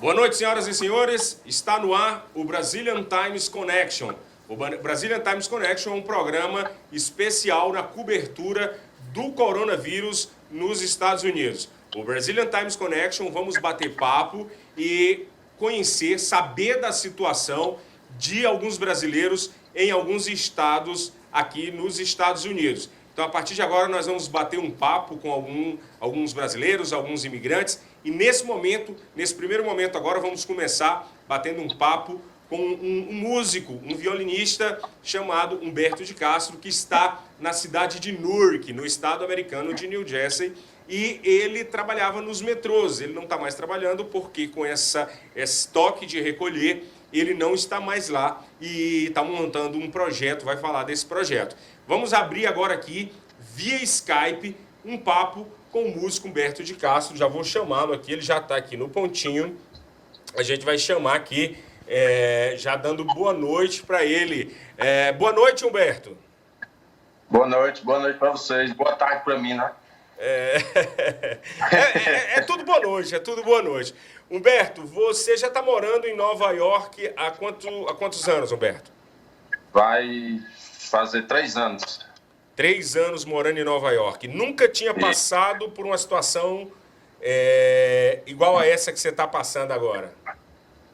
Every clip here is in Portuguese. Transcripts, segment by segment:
Boa noite, senhoras e senhores. Está no ar o Brazilian Times Connection. O Brazilian Times Connection é um programa especial na cobertura do coronavírus nos Estados Unidos. O Brazilian Times Connection, vamos bater papo e conhecer, saber da situação de alguns brasileiros em alguns estados aqui nos Estados Unidos. Então, a partir de agora, nós vamos bater um papo com alguns brasileiros, alguns imigrantes. E nesse primeiro momento agora, vamos começar batendo um papo com um músico, um violinista chamado Humberto de Castro, que está na cidade de Newark, no estado americano de New Jersey. E ele trabalhava nos metrôs. Ele não está mais trabalhando porque com esse toque de recolher, ele não está mais lá e está montando um projeto, vai falar desse projeto. Vamos abrir agora aqui, via Skype, um papo com o músico Humberto de Castro. Já vou chamá-lo aqui, ele já está aqui no pontinho. A gente vai chamar aqui, já dando boa noite para ele. Boa noite, Humberto. Boa noite para vocês. Boa tarde para mim, né? É tudo boa noite, é tudo boa noite. Humberto, você já está morando em Nova York há quantos anos, Humberto? Vai fazer 3 anos. 3 anos morando em Nova York. Nunca tinha passado por uma situação igual a essa que você está passando agora?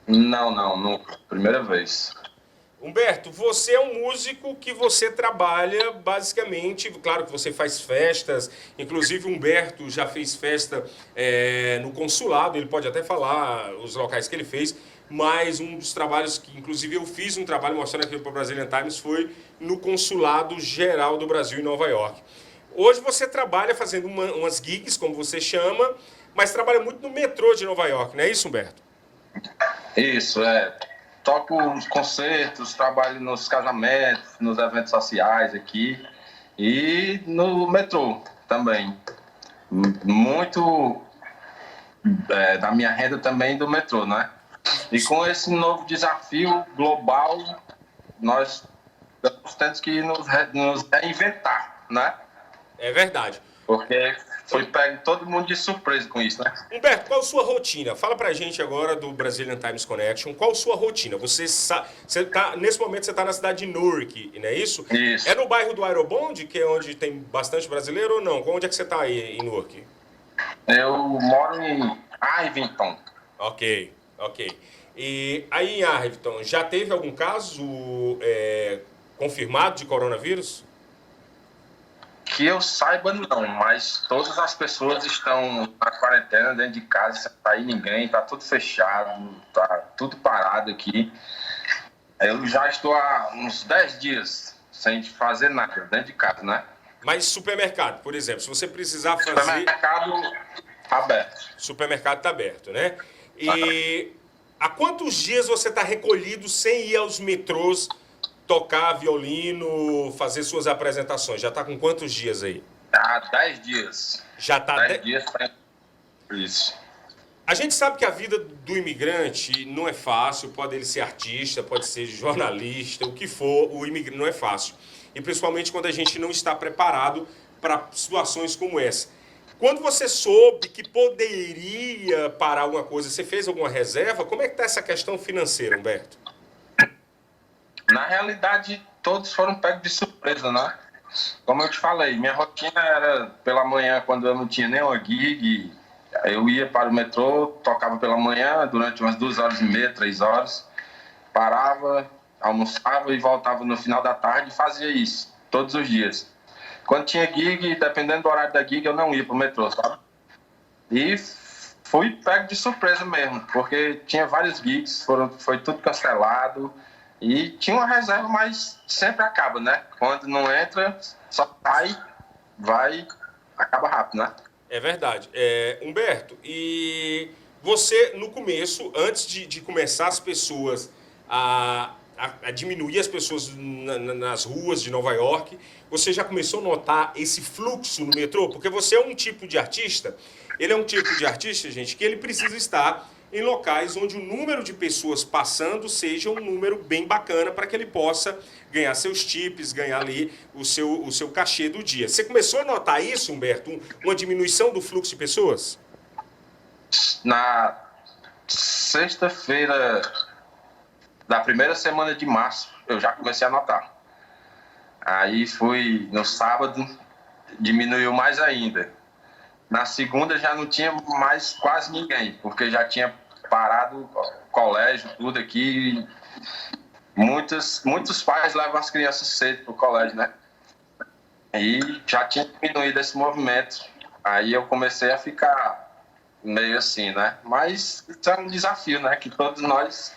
Não, nunca. Primeira vez. Humberto, você é um músico que você trabalha basicamente, claro que você faz festas, inclusive Humberto já fez festa no consulado, ele pode até falar os locais que ele fez, mas um dos trabalhos que, inclusive, eu fiz um trabalho mostrando aqui para o Brazilian Times foi no Consulado Geral do Brasil em Nova York. Hoje você trabalha fazendo umas gigs, como você chama, mas trabalha muito no metrô de Nova York, não é isso, Humberto? Isso, Toco nos concertos, trabalho nos casamentos, nos eventos sociais aqui e no metrô também. Muito da minha renda também do metrô, né? E com esse novo desafio global, nós temos que nos reinventar, né? É verdade. Porque foi pego todo mundo de surpresa com isso, né? Humberto, qual a sua rotina? Fala pra gente agora do Brazilian Times Connection. Qual a sua rotina? Nesse momento você está na cidade de Newark, não é isso? Isso. É no bairro do Aerobond, que é onde tem bastante brasileiro ou não? Onde é que você está aí em Newark? Eu moro em Arlington. Ok. E aí em Arlington, já teve algum caso confirmado de coronavírus? Que eu saiba, não, mas todas as pessoas estão na quarentena, dentro de casa, sem sair ninguém, tá tudo fechado, tá tudo parado aqui. Eu já estou há uns 10 dias sem fazer nada dentro de casa, né? Mas supermercado, por exemplo, se você precisar fazer... Supermercado aberto. Supermercado está aberto, né? E há quantos dias você está recolhido sem ir aos metrôs tocar violino, fazer suas apresentações? Já está com quantos dias aí? Há 10 dias. Já está 10 dias para isso. A gente sabe que a vida do imigrante não é fácil, pode ele ser artista, pode ser jornalista, o que for, o imigrante não é fácil. E principalmente quando a gente não está preparado para situações como essa. Quando você soube que poderia parar alguma coisa, você fez alguma reserva? Como é que está essa questão financeira, Humberto? Na realidade, todos foram pegos de surpresa, né? Como eu te falei, minha rotina era pela manhã, quando eu não tinha nenhuma gig, eu ia para o metrô, tocava pela manhã, durante umas 2h30, 3 horas, parava, almoçava e voltava no final da tarde e fazia isso, todos os dias. Quando tinha gig, dependendo do horário da gig, eu não ia para o metrô, sabe? E fui pego de surpresa mesmo, porque tinha vários gigs, foi tudo cancelado. E tinha uma reserva, mas sempre acaba, né? Quando não entra, só sai, vai, acaba rápido, né? É verdade. Humberto, e você, no começo, antes de começar as pessoas a diminuir as pessoas nas ruas de Nova York, você já começou a notar esse fluxo no metrô? Porque você é um tipo de artista, gente, que ele precisa estar em locais onde o número de pessoas passando seja um número bem bacana para que ele possa ganhar seus tips, ganhar ali o seu cachê do dia. Você começou a notar isso, Humberto? Uma diminuição do fluxo de pessoas? sexta-feira da primeira semana de março, eu já comecei a notar. Aí fui no sábado, diminuiu mais ainda. Na segunda já não tinha mais quase ninguém, porque já tinha parado o colégio, tudo aqui. Muitos pais levam as crianças cedo para o colégio, né? E já tinha diminuído esse movimento. Aí eu comecei a ficar meio assim, né? Mas isso é um desafio, né? Que todos nós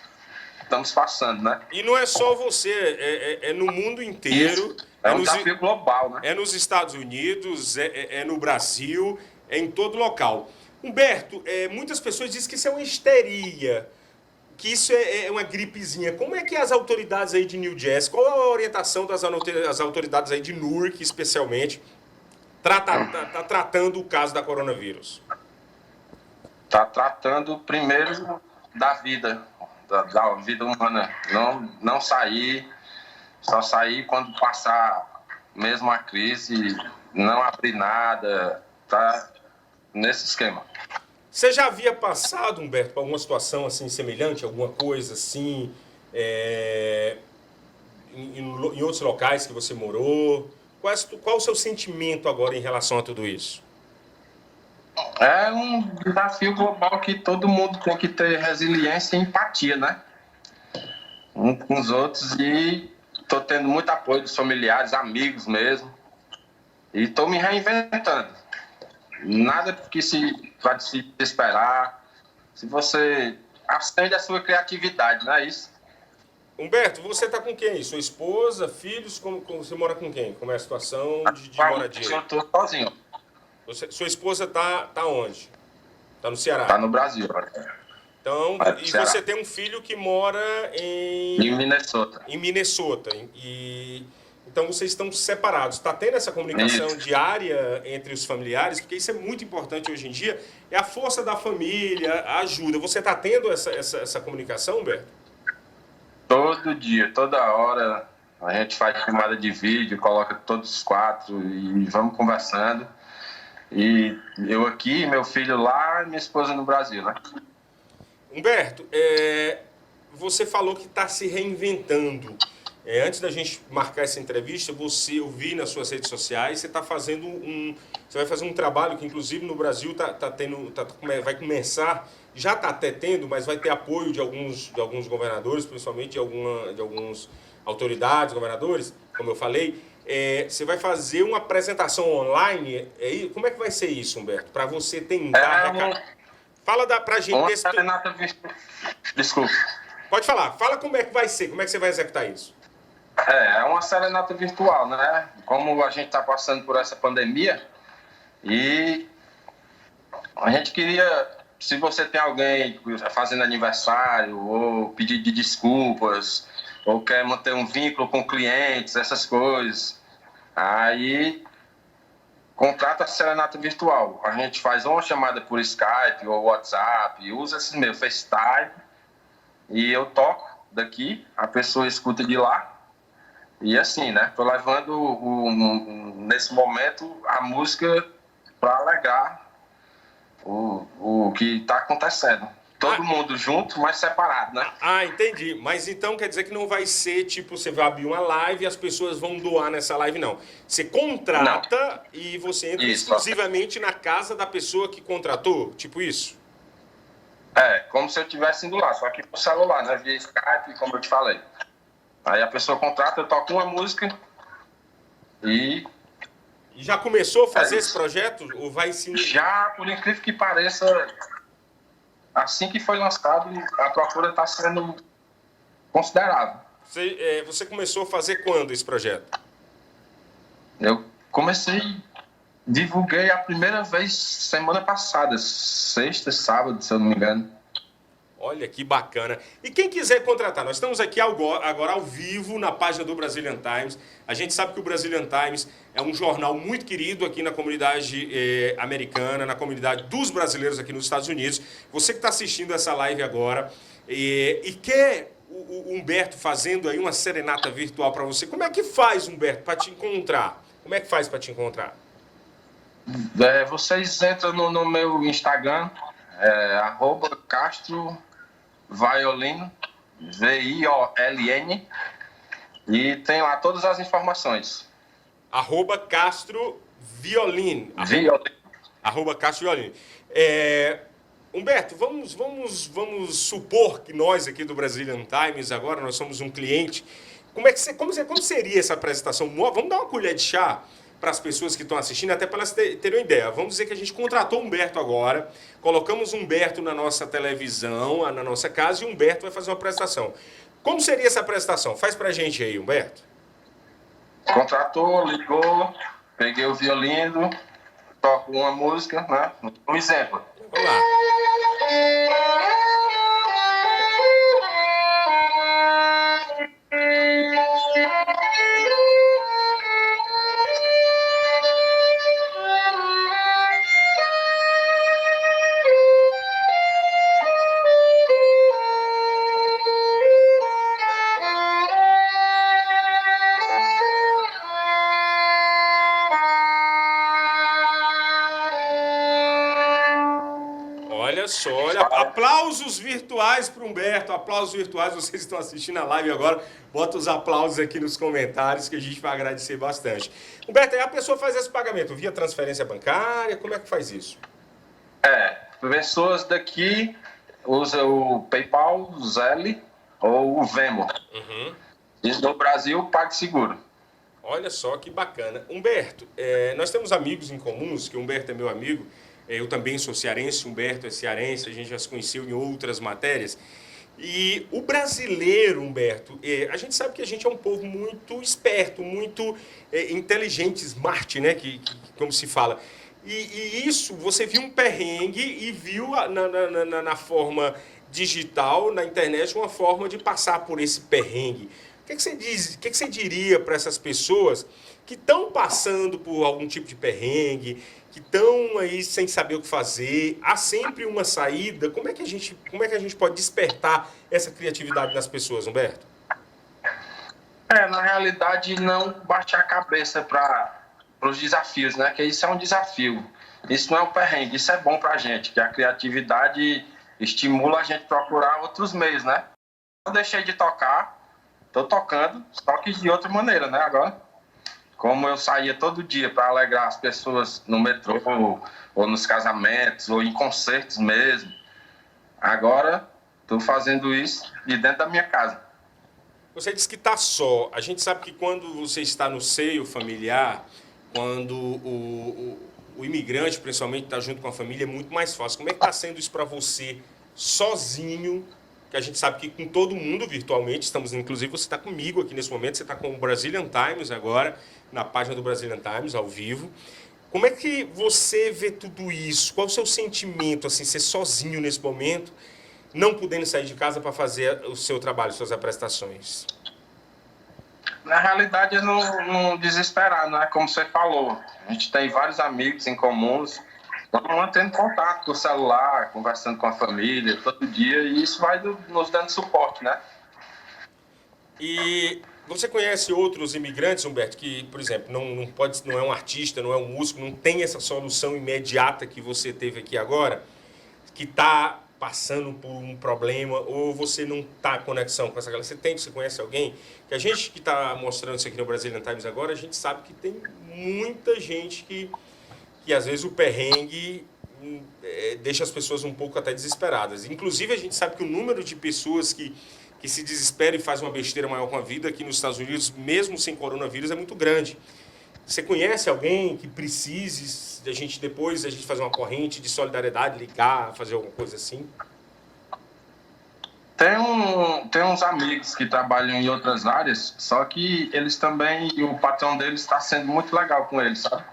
estamos passando, né? E não é só você, é no mundo inteiro. Isso. É um desafio global, né? É nos Estados Unidos, é no Brasil, é em todo local. Humberto, muitas pessoas dizem que isso é uma histeria, que isso é uma gripezinha. Como é que as autoridades aí de New Jersey, qual é a orientação das autoridades aí de Newark, especialmente, tá tratando o caso da coronavírus? Tá tratando primeiro da vida, da vida humana. Não sair, só sair quando passar mesmo a crise, não abrir nada, tá nesse esquema. Você já havia passado, Humberto, por alguma situação assim semelhante, alguma coisa assim, em outros locais que você morou? Qual o seu sentimento agora em relação a tudo isso? É um desafio global que todo mundo tem que ter resiliência e empatia, né? Um com os outros, e tô tendo muito apoio dos familiares, amigos mesmo. E tô me reinventando. Nada que vai se esperar. Se você acende a sua criatividade, não é isso? Humberto, você está com quem? Sua esposa, filhos? Como você mora com quem? Como é a situação de moradia? Eu tô sozinho. Sua esposa tá onde? Tá no Ceará? Tá no Brasil. Então, e você tem um filho que mora em Minnesota. Em Minnesota. Então vocês estão separados. Está tendo essa comunicação diária entre os familiares? Porque isso é muito importante hoje em dia. É a força da família, a ajuda. Você está tendo essa comunicação, Humberto? Todo dia, toda hora. A gente faz chamada de vídeo, coloca todos os quatro e vamos conversando. E eu aqui, meu filho lá e minha esposa no Brasil, né? Humberto, você falou que está se reinventando. Antes da gente marcar essa entrevista, eu vi nas suas redes sociais, você está fazendo você vai fazer um trabalho que, inclusive, no Brasil vai começar, já está até tendo, mas vai ter apoio de alguns governadores, principalmente de algumas autoridades, governadores, como eu falei. Você vai fazer uma apresentação online. Como é que vai ser isso, Humberto? Para você tentar... Fala pra gente... Desculpa. Pode falar. Fala como é que vai ser, como é que você vai executar isso. É uma serenata virtual, né? Como a gente está passando por essa pandemia, e a gente queria, se você tem alguém fazendo aniversário, ou pedido de desculpas, ou quer manter um vínculo com clientes, essas coisas, aí contrata a serenata virtual. A gente faz uma chamada por Skype ou WhatsApp, usa esses meios, FaceTime, e eu toco daqui, a pessoa escuta de lá. E assim, né? Tô levando, nesse momento, a música para alegar o que está acontecendo. Todo mundo junto, mas separado, né? Entendi. Mas então quer dizer que não vai ser tipo, você vai abrir uma live e as pessoas vão doar nessa live, não. Você contrata e você entra exclusivamente na casa da pessoa que contratou? Tipo isso? Como se eu estivesse indo lá, só que pro celular, né? Via Skype, como eu te falei. Aí a pessoa contrata, eu toco uma música e já começou a fazer esse projeto? Ou vai sim? Já, por incrível que pareça, assim que foi lançado, a procura está sendo considerável. Você começou a fazer quando esse projeto? Eu divulguei a primeira vez semana passada, sexta, sábado, se eu não me engano. Olha que bacana. E quem quiser contratar, nós estamos aqui agora ao vivo na página do Brazilian Times. A gente sabe que o Brazilian Times é um jornal muito querido aqui na comunidade americana, na comunidade dos brasileiros aqui nos Estados Unidos. Você que está assistindo essa live agora e quer o Humberto fazendo aí uma serenata virtual para você, como é que faz, Humberto, para te encontrar? Como é que faz para te encontrar? Vocês entram no meu Instagram, @Castro Violin, VIOLN, e tem lá todas as informações. @Castro Violin. @Castro Violin. Humberto, vamos supor que nós aqui do Brazilian Times agora, nós somos um cliente. Como seria essa apresentação? Vamos dar uma colher de chá para as pessoas que estão assistindo, até para elas terem uma ideia. Vamos dizer que a gente contratou o Humberto agora, colocamos o Humberto na nossa televisão, na nossa casa, e o Humberto vai fazer uma apresentação. Como seria essa apresentação? Faz pra gente aí, Humberto. Contratou, ligou, peguei o violino, toco uma música, né? Um exemplo. Vamos lá. Olha só, olha, aplausos virtuais para o Humberto, aplausos virtuais, vocês estão assistindo a live agora, bota os aplausos aqui nos comentários que a gente vai agradecer bastante. Humberto, aí a pessoa faz esse pagamento via transferência bancária, como é que faz isso? Pessoas daqui usam o PayPal, o Zelle ou o Venmo. Uhum. E no Brasil, PagSeguro. Olha só que bacana. Humberto, nós temos amigos em comuns, que o Humberto é meu amigo, eu também sou cearense, Humberto é cearense, a gente já se conheceu em outras matérias. E o brasileiro, Humberto, a gente sabe que a gente é um povo muito esperto, muito inteligente, smart, né? Como se fala. E isso, você viu um perrengue e viu na forma digital, na internet, uma forma de passar por esse perrengue. O que você diz? O que você diria para essas pessoas que estão passando por algum tipo de perrengue, que estão aí sem saber o que fazer? Há sempre uma saída. Como é que a gente pode despertar essa criatividade nas pessoas, Humberto? Na realidade, não baixar a cabeça para os desafios, né? Que isso é um desafio. Isso não é um perrengue, isso é bom para a gente, que a criatividade estimula a gente a procurar outros meios, né? Não deixei de tocar, estou tocando, só que de outra maneira, né? Agora, como eu saía todo dia para alegrar as pessoas no metrô, ou nos casamentos, ou em concertos mesmo, agora estou fazendo isso de dentro da minha casa. Você disse que está só. A gente sabe que quando você está no seio familiar, quando o imigrante, principalmente, está junto com a família, é muito mais fácil. Como é que está sendo isso para você, sozinho? Que a gente sabe que com todo mundo, virtualmente, inclusive você está comigo aqui nesse momento, você está com o Brazilian Times agora, na página do Brazilian Times, ao vivo. Como é que você vê tudo isso? Qual o seu sentimento, assim, ser sozinho nesse momento, não podendo sair de casa para fazer o seu trabalho, suas apresentações? Na realidade, é não desesperar, né? Como você falou, a gente tem vários amigos em comuns, estamos mantendo contato com o celular, conversando com a família todo dia, e isso vai nos dando suporte, né? E você conhece outros imigrantes, Humberto, que, por exemplo, não é um artista, não é um músico, não tem essa solução imediata que você teve aqui agora, que está passando por um problema, ou você não está em conexão com essa galera? Você conhece alguém? Que a gente que está mostrando isso aqui no Brazilian Times agora, a gente sabe que tem muita gente que às vezes o perrengue deixa as pessoas um pouco até desesperadas. Inclusive, a gente sabe que o número de pessoas que se desesperam e fazem uma besteira maior com a vida aqui nos Estados Unidos, mesmo sem coronavírus, é muito grande. Você conhece alguém que precise a gente fazer uma corrente de solidariedade, ligar, fazer alguma coisa assim? Tem uns amigos que trabalham em outras áreas, só que eles também, o patrão deles está sendo muito legal com eles, sabe?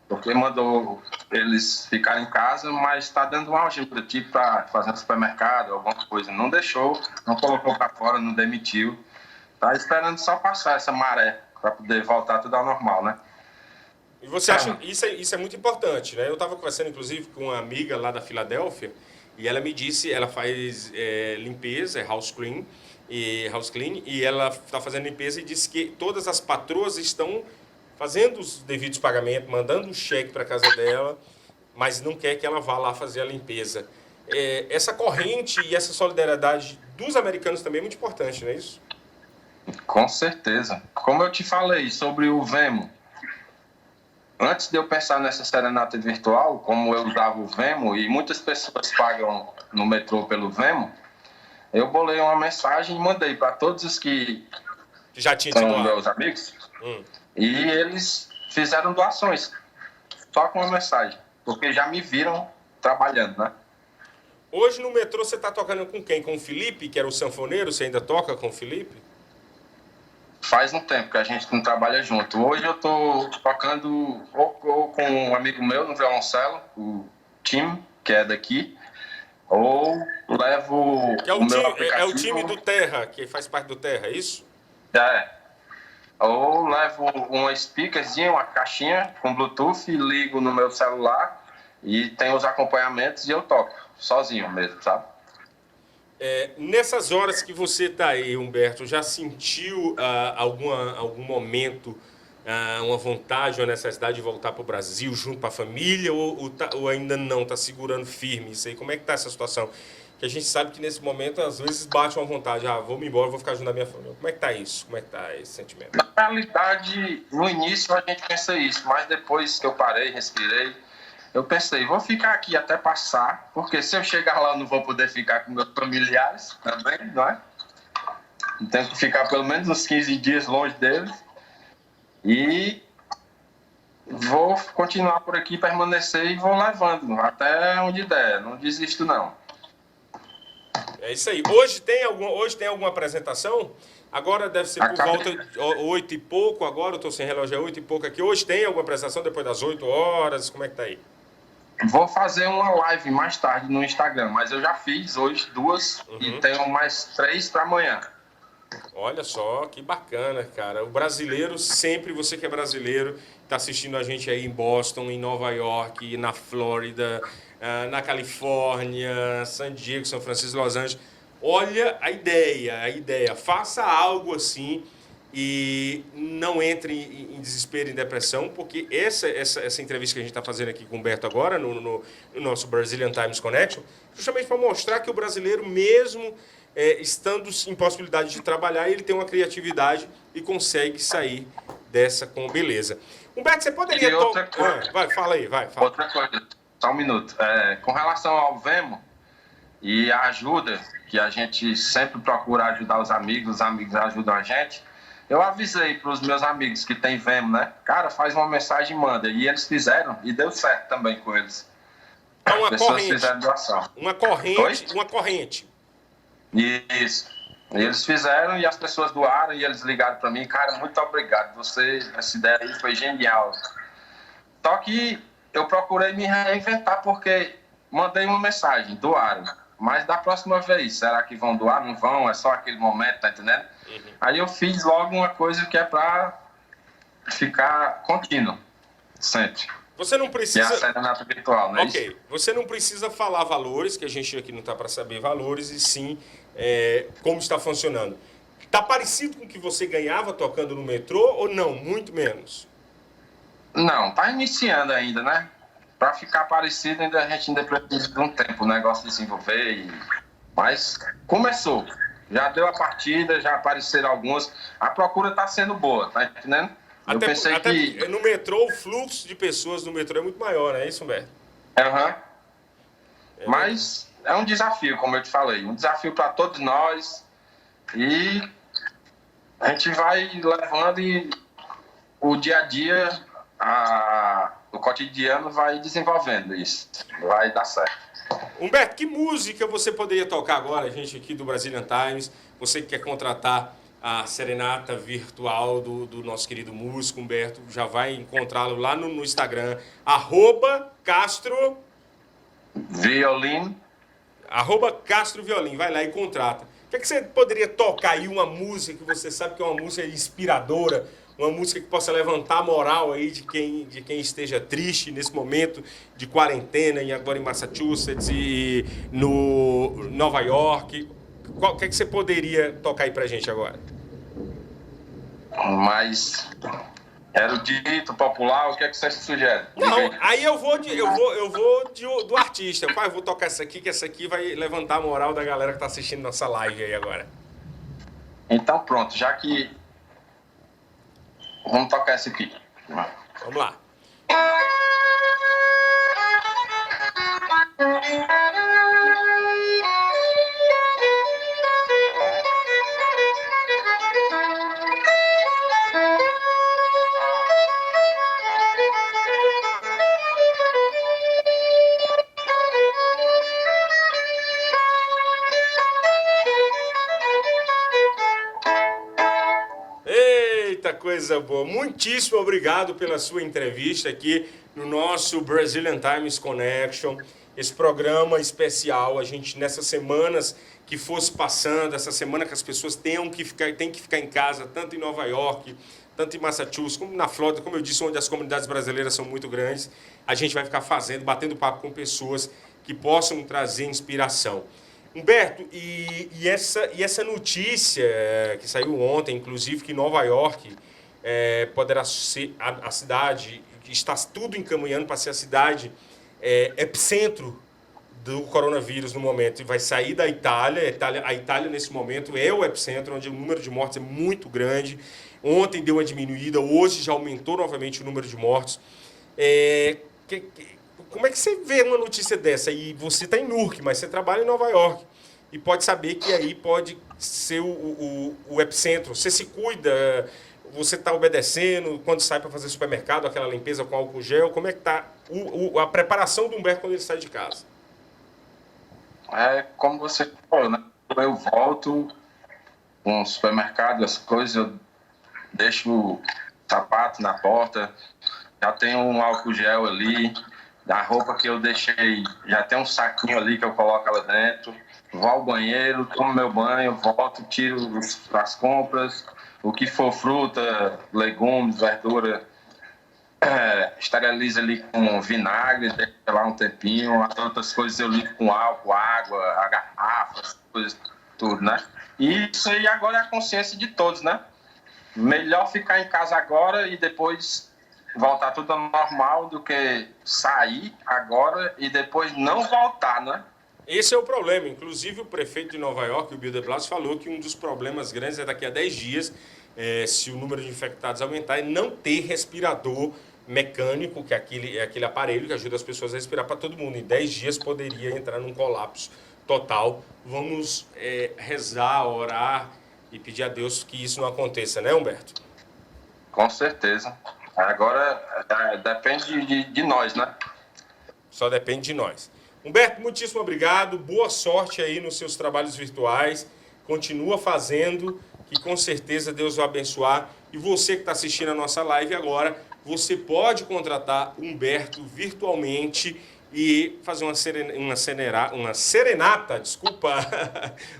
Porque mandou eles ficarem em casa, mas está dando uma ajuda, tipo para fazer no supermercado, alguma coisa. Não deixou, não colocou para fora, não demitiu. Está esperando só passar essa maré para poder voltar tudo ao normal, né? E você acha isso é muito importante, né? Eu estava conversando, inclusive, com uma amiga lá da Filadélfia, e ela me disse, ela faz limpeza, house clean, e ela está fazendo limpeza e disse que todas as patroas estão fazendo os devidos pagamentos, mandando um cheque para casa dela, mas não quer que ela vá lá fazer a limpeza. essa corrente e essa solidariedade dos americanos também é muito importante, não é isso? Com certeza. Como eu te falei sobre o Venmo, antes de eu pensar nessa serenata virtual, como eu usava o Venmo e muitas pessoas pagam no metrô pelo Venmo, eu bolei uma mensagem e mandei para todos os que Já tinha são tido meus amigos e eles fizeram doações só com uma mensagem, porque já me viram trabalhando, né? Hoje no metrô você está tocando com quem? Com o Felipe, que era o sanfoneiro? Você ainda toca com o Felipe? Faz um tempo que a gente não trabalha junto. Hoje eu tô tocando ou com um amigo meu no violoncelo, o Tim, que é daqui, ou levo Que é o meu é aplicativo. o time do Terra, que faz parte do Terra, é isso? É. Ou levo uma speakerzinha, uma caixinha com Bluetooth, ligo no meu celular e tem os acompanhamentos e eu toco, sozinho mesmo, sabe? Nessas horas que você está aí, Humberto, já sentiu algum momento uma vontade ou necessidade de voltar para o Brasil junto com a família ou ainda não? Está segurando firme isso aí? Como é que está essa situação? Que a gente sabe que nesse momento às vezes bate uma vontade, vou me embora, vou ficar junto da minha família. Como é que está isso? Como é que está esse sentimento? Na realidade, no início a gente pensa isso, mas depois que eu parei, respirei, eu pensei, vou ficar aqui até passar, porque se eu chegar lá eu não vou poder ficar com meus familiares também, não é? Tenho que ficar pelo menos uns 15 dias longe deles. E vou continuar por aqui, permanecer e vou levando até onde der. Não desisto, não. É isso aí. Hoje tem alguma apresentação? Agora deve ser por volta de 8 e pouco, agora eu estou sem relógio, é 8 e pouco aqui. Hoje tem alguma apresentação depois das 8 horas? Como é que tá aí? Vou fazer uma live mais tarde no Instagram, mas eu já fiz hoje 2 e tenho mais 3 para amanhã. Olha só, que bacana, cara. O brasileiro, sempre você que é brasileiro, está assistindo a gente aí em Boston, em Nova York, na Flórida, na Califórnia, San Diego, São Francisco, Los Angeles. Olha a ideia. Faça algo assim e não entre em desespero, em depressão, porque essa entrevista que a gente está fazendo aqui com o Humberto agora, no nosso Brazilian Times Connection, justamente para mostrar que o brasileiro, mesmo estando em possibilidade de trabalhar, ele tem uma criatividade e consegue sair dessa com beleza. Humberto, você poderia... E outra coisa... vai, fala aí, vai. Fala. Outra coisa, só um minuto. Com relação ao Venmo e a ajuda, que a gente sempre procura ajudar os amigos ajudam a gente, eu avisei para os meus amigos que tem Venmo, né? Cara, faz uma mensagem e manda. E eles fizeram e deu certo também com eles. Então, uma pessoas corrente. Fizeram doação. Uma corrente. Isso. Eles fizeram e as pessoas doaram e eles ligaram para mim. Cara, muito obrigado. Essa ideia aí foi genial. Só que eu procurei me reinventar porque mandei uma mensagem, doaram. Mas da próxima vez, será que vão doar? Não vão? É só aquele momento, tá entendendo? Aí eu fiz logo uma coisa que é para ficar contínuo, sempre. Você não precisa... Que é a serenata virtual, né? Ok, você não precisa falar valores, que a gente aqui não está para saber valores, e sim como está funcionando. Está parecido com o que você ganhava tocando no metrô ou não? Muito menos? Não, tá iniciando ainda, né? Para ficar parecido, a gente ainda precisa de um tempo o negócio desenvolver. Mas começou. Já deu a partida, já apareceram algumas. A procura está sendo boa, tá entendendo? Eu pensei que... no metrô, o fluxo de pessoas no metrô é muito maior, não é isso, Humberto? Mas é um desafio, como eu te falei. Um desafio para todos nós. E a gente vai levando e o dia a dia, o cotidiano vai desenvolvendo isso. Vai dar certo. Humberto, que música você poderia tocar agora, gente aqui do Brazilian Times? Você que quer contratar a serenata virtual do nosso querido músico Humberto, já vai encontrá-lo lá no Instagram, @Castro Violin. @Castro Violin, vai lá e contrata. O que você poderia tocar aí, uma música que você sabe que é uma música inspiradora, uma música que possa levantar a moral aí de quem esteja triste nesse momento de quarentena, agora em Massachusetts e no Nova York? O que você poderia tocar aí pra gente agora? Mas erudito, popular, o que é que você sugere? Não, aí eu vou do artista. Pai, eu vou tocar essa aqui, que essa aqui vai levantar a moral da galera que tá assistindo nossa live aí agora. Então pronto, já que... Vamos tocar essa aqui. Vamos lá. Eita, coisa boa. Muitíssimo obrigado pela sua entrevista aqui no nosso Brazilian Times Connection. Esse programa especial, a gente nessas semanas que fosse passando, essa semana que as pessoas têm que ficar em casa, tanto em Nova York, tanto em Massachusetts, como na Flórida, como eu disse, onde as comunidades brasileiras são muito grandes, a gente vai ficar batendo papo com pessoas que possam trazer inspiração. Humberto, e essa notícia que saiu ontem, inclusive, que Nova York poderá ser a cidade, está tudo encaminhando para ser a cidade epicentro do coronavírus no momento, e vai sair da Itália. A Itália, nesse momento, é o epicentro, onde o número de mortes é muito grande. Ontem deu uma diminuída, hoje já aumentou novamente o número de mortes. Como é que você vê uma notícia dessa? E você está em Newark, mas você trabalha em Nova York. E pode saber que aí pode ser o epicentro. Você se cuida, você está obedecendo, quando sai para fazer supermercado, aquela limpeza com álcool gel. Como é que está a preparação do Humberto quando ele sai de casa? Como você falou, né? Eu volto com o supermercado, as coisas, eu deixo o sapato na porta, já tem um álcool gel ali, da roupa que eu deixei, já tem um saquinho ali que eu coloco lá dentro, vou ao banheiro, tomo meu banho, volto, tiro as compras, o que for fruta, legumes, verdura, esterilizo ali com vinagre, deixo lá um tempinho, as outras coisas eu limpo com álcool, água, a garrafa, as coisas, tudo, né? E isso aí agora é a consciência de todos, né? Melhor ficar em casa agora e depois voltar tudo ao normal do que sair agora e depois não voltar, né? Esse é o problema. Inclusive, o prefeito de Nova York, o Bill de Blasio, falou que um dos problemas grandes é daqui a 10 dias, se o número de infectados aumentar, é não ter respirador mecânico, que é aquele aparelho que ajuda as pessoas a respirar para todo mundo. Em 10 dias poderia entrar num colapso total. Vamos rezar, orar e pedir a Deus que isso não aconteça, né, Humberto? Com certeza. Agora depende de nós, né? Só depende de nós. Humberto, muitíssimo obrigado. Boa sorte aí nos seus trabalhos virtuais. Continua fazendo, que com certeza Deus vai abençoar. E você que está assistindo a nossa live agora, você pode contratar Humberto virtualmente e fazer uma serenata, desculpa,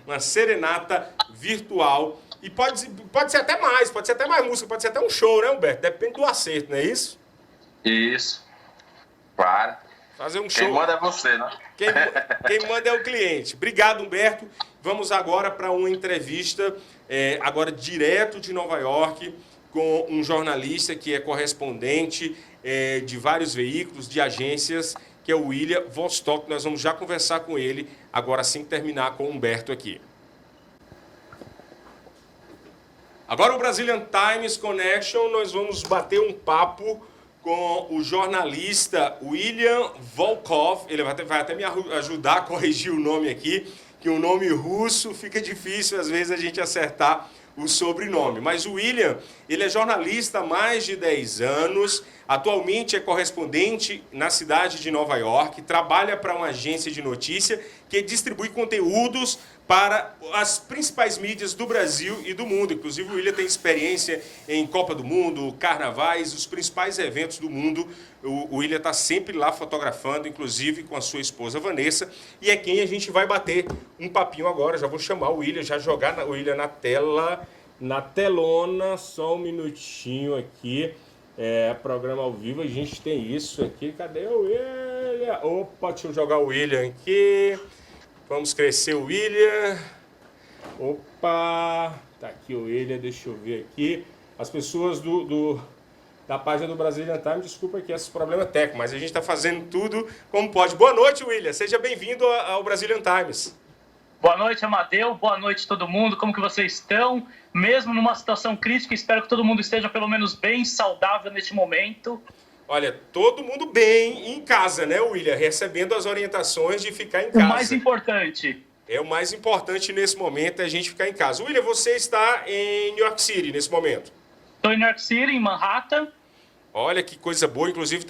uma serenata virtual. E pode ser até mais música, pode ser até um show, né, Humberto? Depende do acerto, não é isso? Isso, claro. Fazer um show. Quem manda é você, né? Quem manda é o cliente. Obrigado, Humberto. Vamos agora para uma entrevista, agora direto de Nova York, com um jornalista que é correspondente de vários veículos, de agências, que é o William Vostok. Nós vamos já conversar com ele, agora assim que terminar com o Humberto aqui. Agora o Brazilian Times Connection, nós vamos bater um papo com o jornalista William Volkov. Ele vai até me ajudar a corrigir o nome aqui, que o nome russo fica difícil às vezes a gente acertar o sobrenome. Mas o William, ele é jornalista há mais de 10 anos, atualmente é correspondente na cidade de Nova York, trabalha para uma agência de notícia que distribui conteúdos para as principais mídias do Brasil e do mundo. Inclusive, o William tem experiência em Copa do Mundo, carnavais, os principais eventos do mundo. O William está sempre lá fotografando, inclusive com a sua esposa Vanessa, e é quem a gente vai bater um papinho agora. Já vou chamar o William, já jogar o William na telona, só um minutinho aqui. Programa ao vivo, a gente tem isso aqui. Cadê o William? Opa, deixa eu jogar o William aqui. Vamos crescer o William. Opa, tá aqui o William, deixa eu ver aqui. As pessoas do da página do Brazilian Times. Desculpa aqui esses problemas técnicos, mas a gente está fazendo tudo como pode. Boa noite, William. Seja bem-vindo ao Brazilian Times. Boa noite, Amadeu. Boa noite, todo mundo. Como que vocês estão? Mesmo numa situação crítica, espero que todo mundo esteja pelo menos bem saudável neste momento. Olha, todo mundo bem em casa, né, William? Recebendo as orientações de ficar em casa. O mais importante. É o mais importante nesse momento, é a gente ficar em casa. William, você está em New York City nesse momento? Estou em New York City, em Manhattan. Olha que coisa boa, inclusive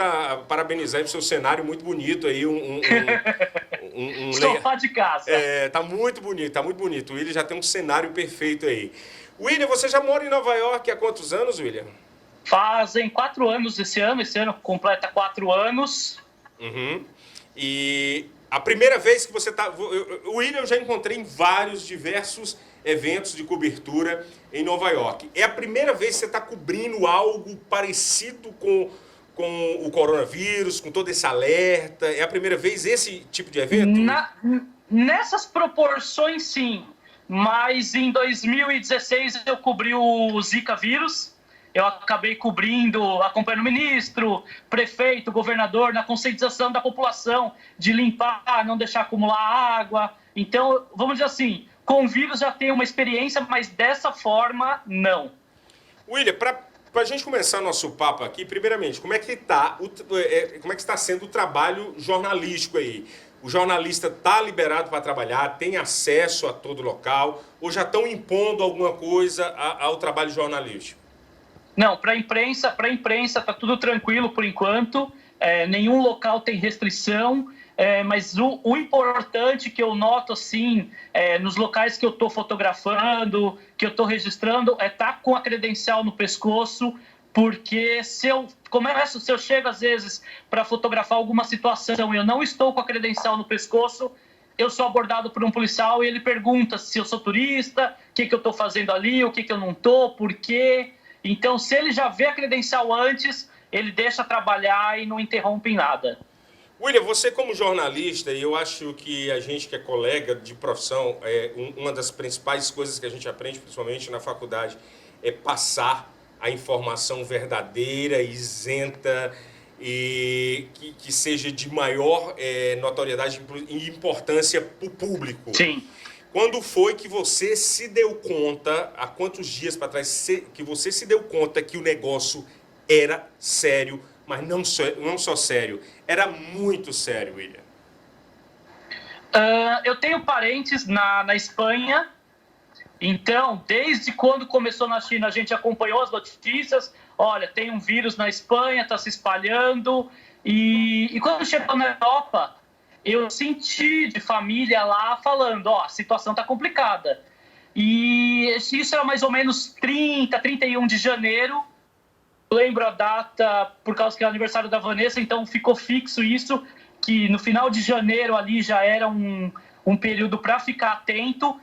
parabenizar o seu cenário muito bonito aí, Sofá de casa. Tá muito bonito, tá muito bonito. O William já tem um cenário perfeito aí. William, você já mora em Nova York há quantos anos, William? Fazem 4 anos esse ano completa 4 anos. Uhum. E a primeira vez que você tá... O William eu já encontrei em diversos eventos de cobertura em Nova York. É a primeira vez que você está cobrindo algo parecido com o coronavírus, com todo esse alerta? É a primeira vez esse tipo de evento? Nessas proporções, sim. Mas em 2016 eu cobri o Zika vírus. Eu acabei cobrindo, acompanhando o ministro, prefeito, governador, na conscientização da população de limpar, não deixar acumular água. Então, vamos dizer assim, com vírus já tenho uma experiência, mas dessa forma, não. William, para a gente começar nosso papo aqui, primeiramente, como é que está sendo o trabalho jornalístico aí? O jornalista está liberado para trabalhar, tem acesso a todo local, ou já estão impondo alguma coisa ao trabalho jornalístico? Não, para a imprensa está tudo tranquilo por enquanto, nenhum local tem restrição, mas o importante que eu noto assim, nos locais que eu estou fotografando, que eu estou registrando, é estar com a credencial no pescoço, porque se eu chego às vezes para fotografar alguma situação e eu não estou com a credencial no pescoço, eu sou abordado por um policial e ele pergunta se eu sou turista, o que eu estou fazendo ali, o que eu não estou, por quê. Então, se ele já vê a credencial antes, ele deixa trabalhar e não interrompe em nada. William, você como jornalista, e eu acho que a gente que é colega de profissão, uma das principais coisas que a gente aprende, principalmente na faculdade, é passar a informação verdadeira, isenta e que seja de maior notoriedade e importância para o público. Sim. Quando foi que você se deu conta, há quantos dias para trás, que você se deu conta que o negócio era sério, mas não só sério, era muito sério, William? Eu tenho parentes na Espanha, então, desde quando começou na China, a gente acompanhou as notícias, olha, tem um vírus na Espanha, está se espalhando, e quando chegou na Europa, eu senti de família lá falando, a situação está complicada. E isso era mais ou menos 31 de janeiro. Eu lembro a data por causa que é o aniversário da Vanessa, então ficou fixo isso, que no final de janeiro ali já era um período para ficar atento.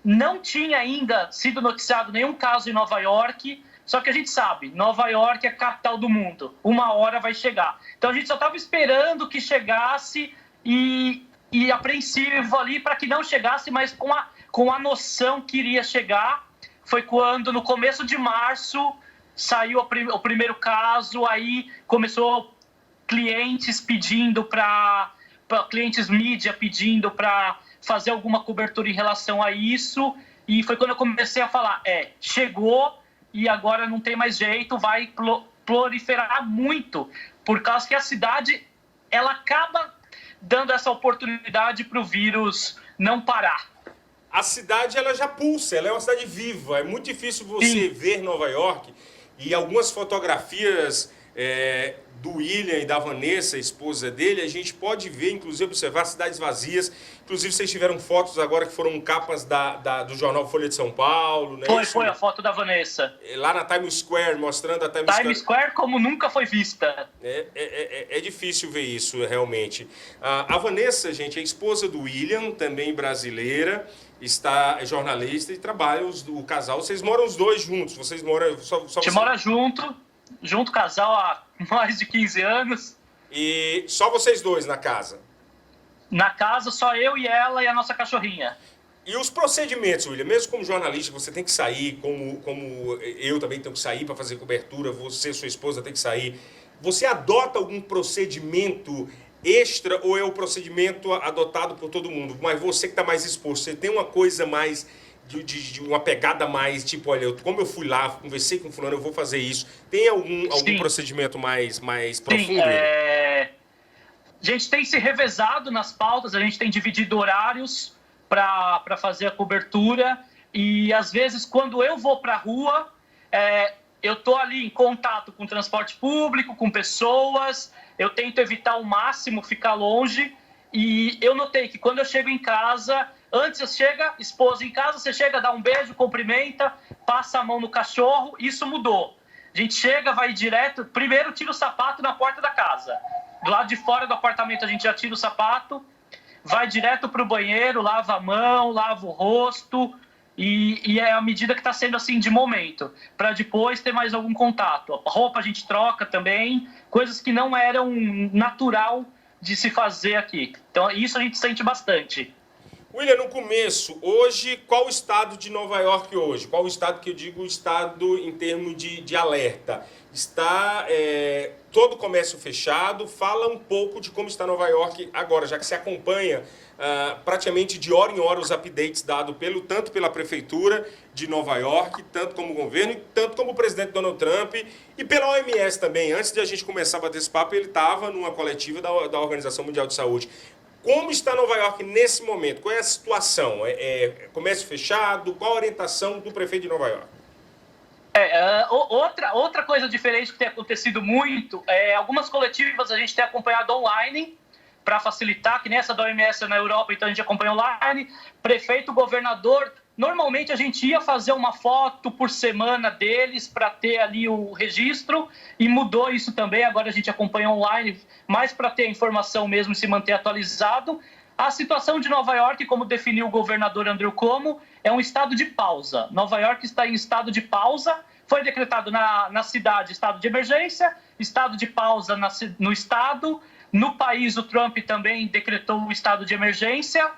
Não tinha ainda sido noticiado nenhum caso em Nova York, só que a gente sabe, Nova York é a capital do mundo, uma hora vai chegar. Então a gente só estava esperando que chegasse e apreensivo ali para que não chegasse, mas com a noção que iria chegar. Foi quando, no começo de março, saiu o primeiro caso, aí começou clientes pedindo clientes mídia pedindo para fazer alguma cobertura em relação a isso, e foi quando eu comecei a falar, chegou e agora não tem mais jeito, vai proliferar muito, por causa que a cidade, ela acaba dando essa oportunidade para o vírus não parar. A cidade, ela já pulsa, ela é uma cidade viva. É muito difícil você ver Nova York, e algumas fotografias do William e da Vanessa, a esposa dele, a gente pode ver, inclusive, observar cidades vazias. Inclusive, vocês tiveram fotos agora que foram capas do jornal Folha de São Paulo, né? Foi a foto da Vanessa. Lá na Times Square, mostrando a Times Square como nunca foi vista. É difícil ver isso, realmente. A Vanessa, gente, é esposa do William, também brasileira, é jornalista e trabalha o casal. Vocês moram os dois juntos? Vocês moram... A gente mora junto, casal há mais de 15 anos. E só vocês dois na casa? Na casa, só eu e ela e a nossa cachorrinha. E os procedimentos, William, mesmo como jornalista, você tem que sair, como eu também tenho que sair para fazer cobertura, você, sua esposa, tem que sair. Você adota algum procedimento extra ou é o procedimento adotado por todo mundo? Mas você que está mais exposto, você tem uma coisa mais, de uma pegada mais, tipo, olha, como eu fui lá, conversei com fulano, eu vou fazer isso. Tem algum procedimento mais profundo? A gente tem se revezado nas pautas, a gente tem dividido horários para fazer a cobertura, e às vezes quando eu vou para a rua, eu estou ali em contato com transporte público, com pessoas, eu tento evitar ao máximo ficar longe, e eu notei que quando eu chego em casa, antes você chega, esposa em casa, você chega, dá um beijo, cumprimenta, passa a mão no cachorro, isso mudou. A gente chega, vai direto, primeiro tira o sapato na porta da casa, do lado de fora do apartamento a gente já tira o sapato, vai direto para o banheiro, lava a mão, lava o rosto, e é a medida que está sendo assim de momento, para depois ter mais algum contato. A roupa a gente troca também, coisas que não eram natural de se fazer aqui. Então isso a gente sente bastante. William, no começo, hoje, qual o estado de Nova York hoje? Qual o estado que eu digo estado em termos de alerta? Está todo o comércio fechado? Fala um pouco de como está Nova York agora, já que se acompanha praticamente de hora em hora os updates dados tanto pela Prefeitura de Nova York, tanto como o governo, tanto como o presidente Donald Trump e pela OMS também. Antes de a gente começar a bater esse papo, ele estava numa coletiva da Organização Mundial de Saúde. Como está Nova York nesse momento? Qual é a situação? Comércio fechado? Qual a orientação do prefeito de Nova York? Outra coisa diferente que tem acontecido muito, algumas coletivas a gente tem acompanhado online para facilitar, que nem essa da OMS na Europa, então a gente acompanha online. Prefeito, governador, normalmente a gente ia fazer uma foto por semana deles para ter ali o registro e mudou isso também, agora a gente acompanha online, mais para ter a informação mesmo e se manter atualizado. A situação de Nova York, como definiu o governador Andrew Cuomo, é um estado de pausa. Nova York está em estado de pausa, foi decretado na cidade estado de emergência, estado de pausa no estado. No país, o Trump também decretou o estado de emergência.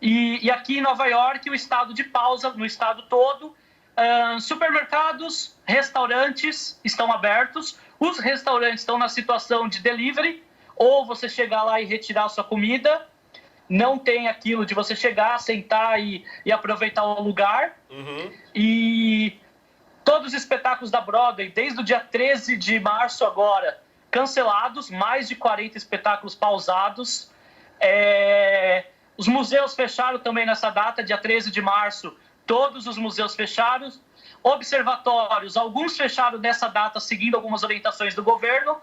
E aqui em Nova York, o estado de pausa no estado todo. Supermercados, restaurantes estão abertos. Os restaurantes estão na situação de delivery, ou você chegar lá e retirar a sua comida. Não tem aquilo de você chegar, sentar e aproveitar o lugar. Uhum. E todos os espetáculos da Broadway, desde o dia 13 de março agora, cancelados, mais de 40 espetáculos pausados. Os museus fecharam também nessa data, dia 13 de março, todos os museus fecharam. Observatórios, alguns fecharam nessa data, seguindo algumas orientações do governo,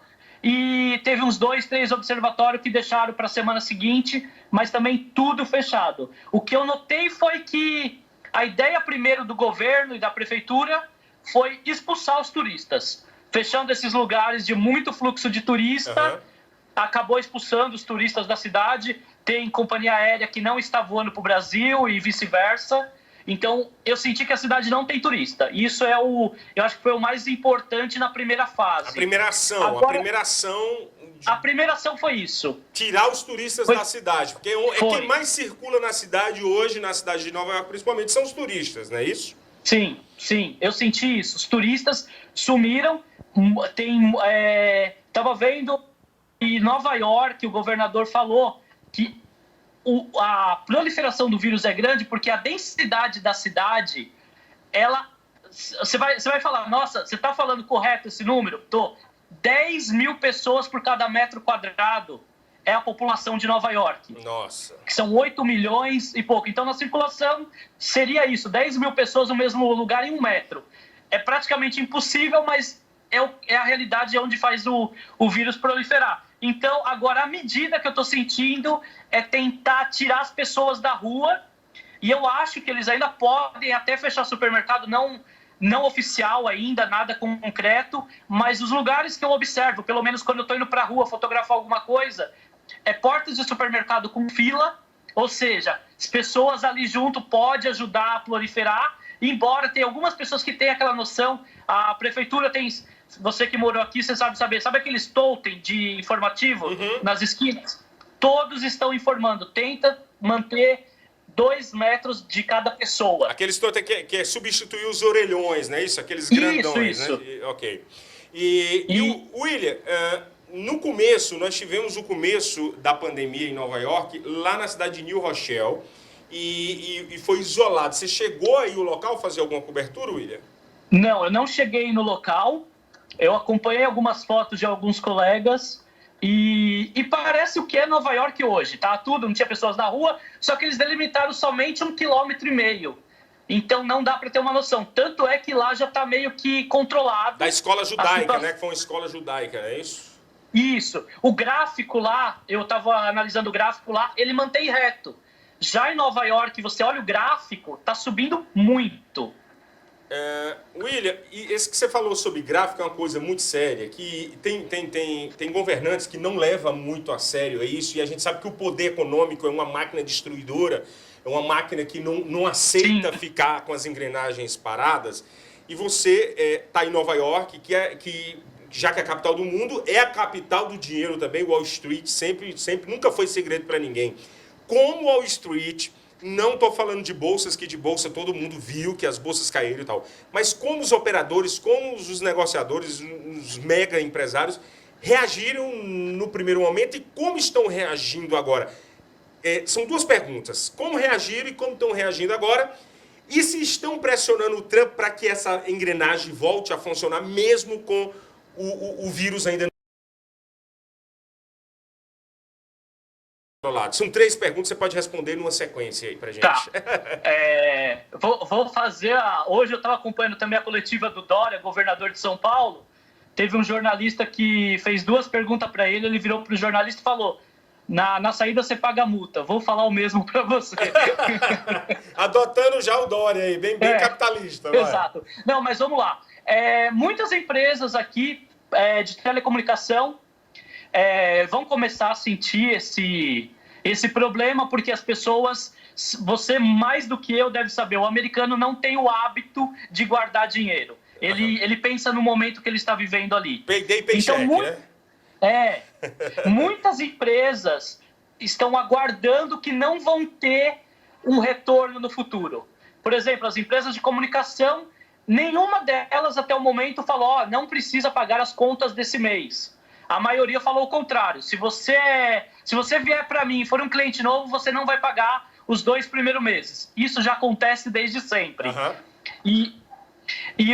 e teve uns 2, 3 observatórios que deixaram para a semana seguinte, mas também tudo fechado. O que eu notei foi que a ideia primeiro do governo e da prefeitura foi expulsar os turistas, fechando esses lugares de muito fluxo de turista, acabou expulsando os turistas da cidade. Tem companhia aérea que não está voando para o Brasil e vice-versa. Então, eu senti que a cidade não tem turista. Isso eu acho que foi o mais importante na primeira fase. A primeira ação. Agora, a primeira ação foi isso. Tirar os turistas da cidade. Porque quem mais circula na cidade hoje, na cidade de Nova York principalmente, são os turistas, não é isso? Sim, eu senti isso. Os turistas sumiram. Estava vendo em Nova York, o governador falou que a proliferação do vírus é grande porque a densidade da cidade, você vai falar, nossa, você está falando correto esse número? Tô. 10 mil pessoas por cada metro quadrado é a população de Nova York. Nossa. Que são 8 milhões e pouco. Então, na circulação, seria isso, 10 mil pessoas no mesmo lugar em 1 metro. É praticamente impossível, mas é a realidade onde faz o vírus proliferar. Então, agora, a medida que eu estou sentindo é tentar tirar as pessoas da rua, e eu acho que eles ainda podem até fechar supermercado, não oficial ainda, nada concreto, mas os lugares que eu observo, pelo menos quando eu estou indo para a rua fotografar alguma coisa, portas de supermercado com fila, ou seja, as pessoas ali junto podem ajudar a proliferar, embora tenha algumas pessoas que têm aquela noção, a prefeitura tem... Você que morou aqui, você sabe aqueles totem de informativo nas esquinas? Todos estão informando. Tenta manter 2 metros de cada pessoa. Aqueles que é substituir os orelhões, né? Isso, aqueles grandões, isso. Né? Ok. E o William, no começo, nós tivemos o começo da pandemia em Nova York, lá na cidade de New Rochelle, e foi isolado. Você chegou aí no local fazer alguma cobertura, William? Não, eu não cheguei no local. Eu acompanhei algumas fotos de alguns colegas e parece o que é Nova York hoje, tá? Tudo, não tinha pessoas na rua, só que eles delimitaram somente 1,5 km. Então não dá para ter uma noção. Tanto é que lá já está meio que controlado. Da escola judaica, né? Que foi uma escola judaica, não é isso? Isso. O gráfico lá, eu estava analisando o gráfico lá, ele mantém reto. Já em Nova York, você olha o gráfico, está subindo muito. William, e esse que você falou sobre gráfico é uma coisa muito séria, que tem governantes que não levam muito a sério isso, e a gente sabe que o poder econômico é uma máquina destruidora, é uma máquina que não aceita ficar com as engrenagens paradas, e você está em Nova York, já que é a capital do mundo, é a capital do dinheiro também. Wall Street sempre nunca foi segredo para ninguém. Como Wall Street, não estou falando de bolsas, que de bolsa todo mundo viu que as bolsas caíram e tal, mas como os operadores, como os negociadores, os mega empresários reagiram no primeiro momento e como estão reagindo agora? São duas perguntas. Como reagiram e como estão reagindo agora? E se estão pressionando o Trump para que essa engrenagem volte a funcionar mesmo com o vírus ainda controlado? São 3 perguntas, você pode responder numa sequência aí pra gente. Tá. Vou fazer Hoje eu estava acompanhando também a coletiva do Dória, governador de São Paulo. Teve um jornalista que fez 2 perguntas para ele, ele virou pro jornalista e falou: na saída você paga a multa. Vou falar o mesmo para você. Adotando já o Dória aí, bem capitalista. Vai. Exato. Não, mas vamos lá. Muitas empresas aqui de telecomunicação vão começar a sentir esse problema, porque as pessoas, você mais do que eu deve saber, o americano não tem o hábito de guardar dinheiro. Ele pensa no momento que ele está vivendo ali. Payday, paycheck, né? Muitas empresas estão aguardando que não vão ter um retorno no futuro. Por exemplo, as empresas de comunicação, nenhuma delas até o momento falou: não precisa pagar as contas desse mês. A maioria falou o contrário. Se você vier para mim e for um cliente novo, você não vai pagar os 2 primeiros meses. Isso já acontece desde sempre. E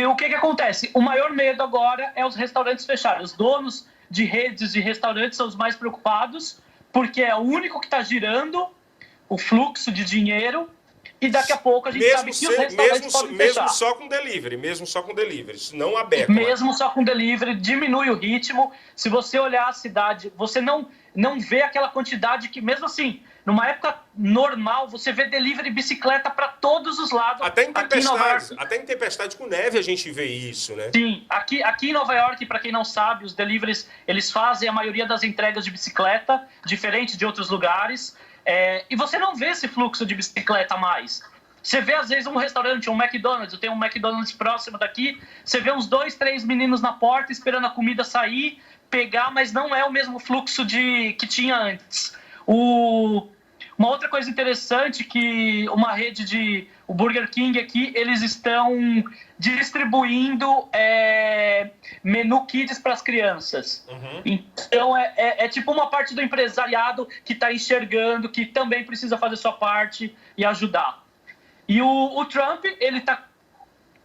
o que acontece? O maior medo agora é os restaurantes fecharem. Os donos de redes de restaurantes são os mais preocupados, porque é o único que está girando o fluxo de dinheiro, e daqui a pouco a gente sabe que os restaurantes podem fechar. Mesmo só com delivery, não aberto. Mesmo só com delivery, diminui o ritmo. Se você olhar a cidade, você não vê aquela quantidade que, mesmo assim, numa época normal, você vê delivery bicicleta para todos os lados. Até em tempestade com neve a gente vê isso, né? Sim, aqui em Nova York, para quem não sabe, os deliveries, eles fazem a maioria das entregas de bicicleta, diferente de outros lugares. E você não vê esse fluxo de bicicleta mais. Você vê, às vezes, um restaurante, um McDonald's, eu tenho um McDonald's próximo daqui, você vê uns 2, 3 meninos na porta esperando a comida sair, pegar, mas não é o mesmo fluxo que tinha antes. Uma outra coisa interessante que uma rede o Burger King aqui, eles estão distribuindo menu kids para as crianças. Então é tipo uma parte do empresariado que está enxergando que também precisa fazer sua parte e ajudar. E o Trump, ele tá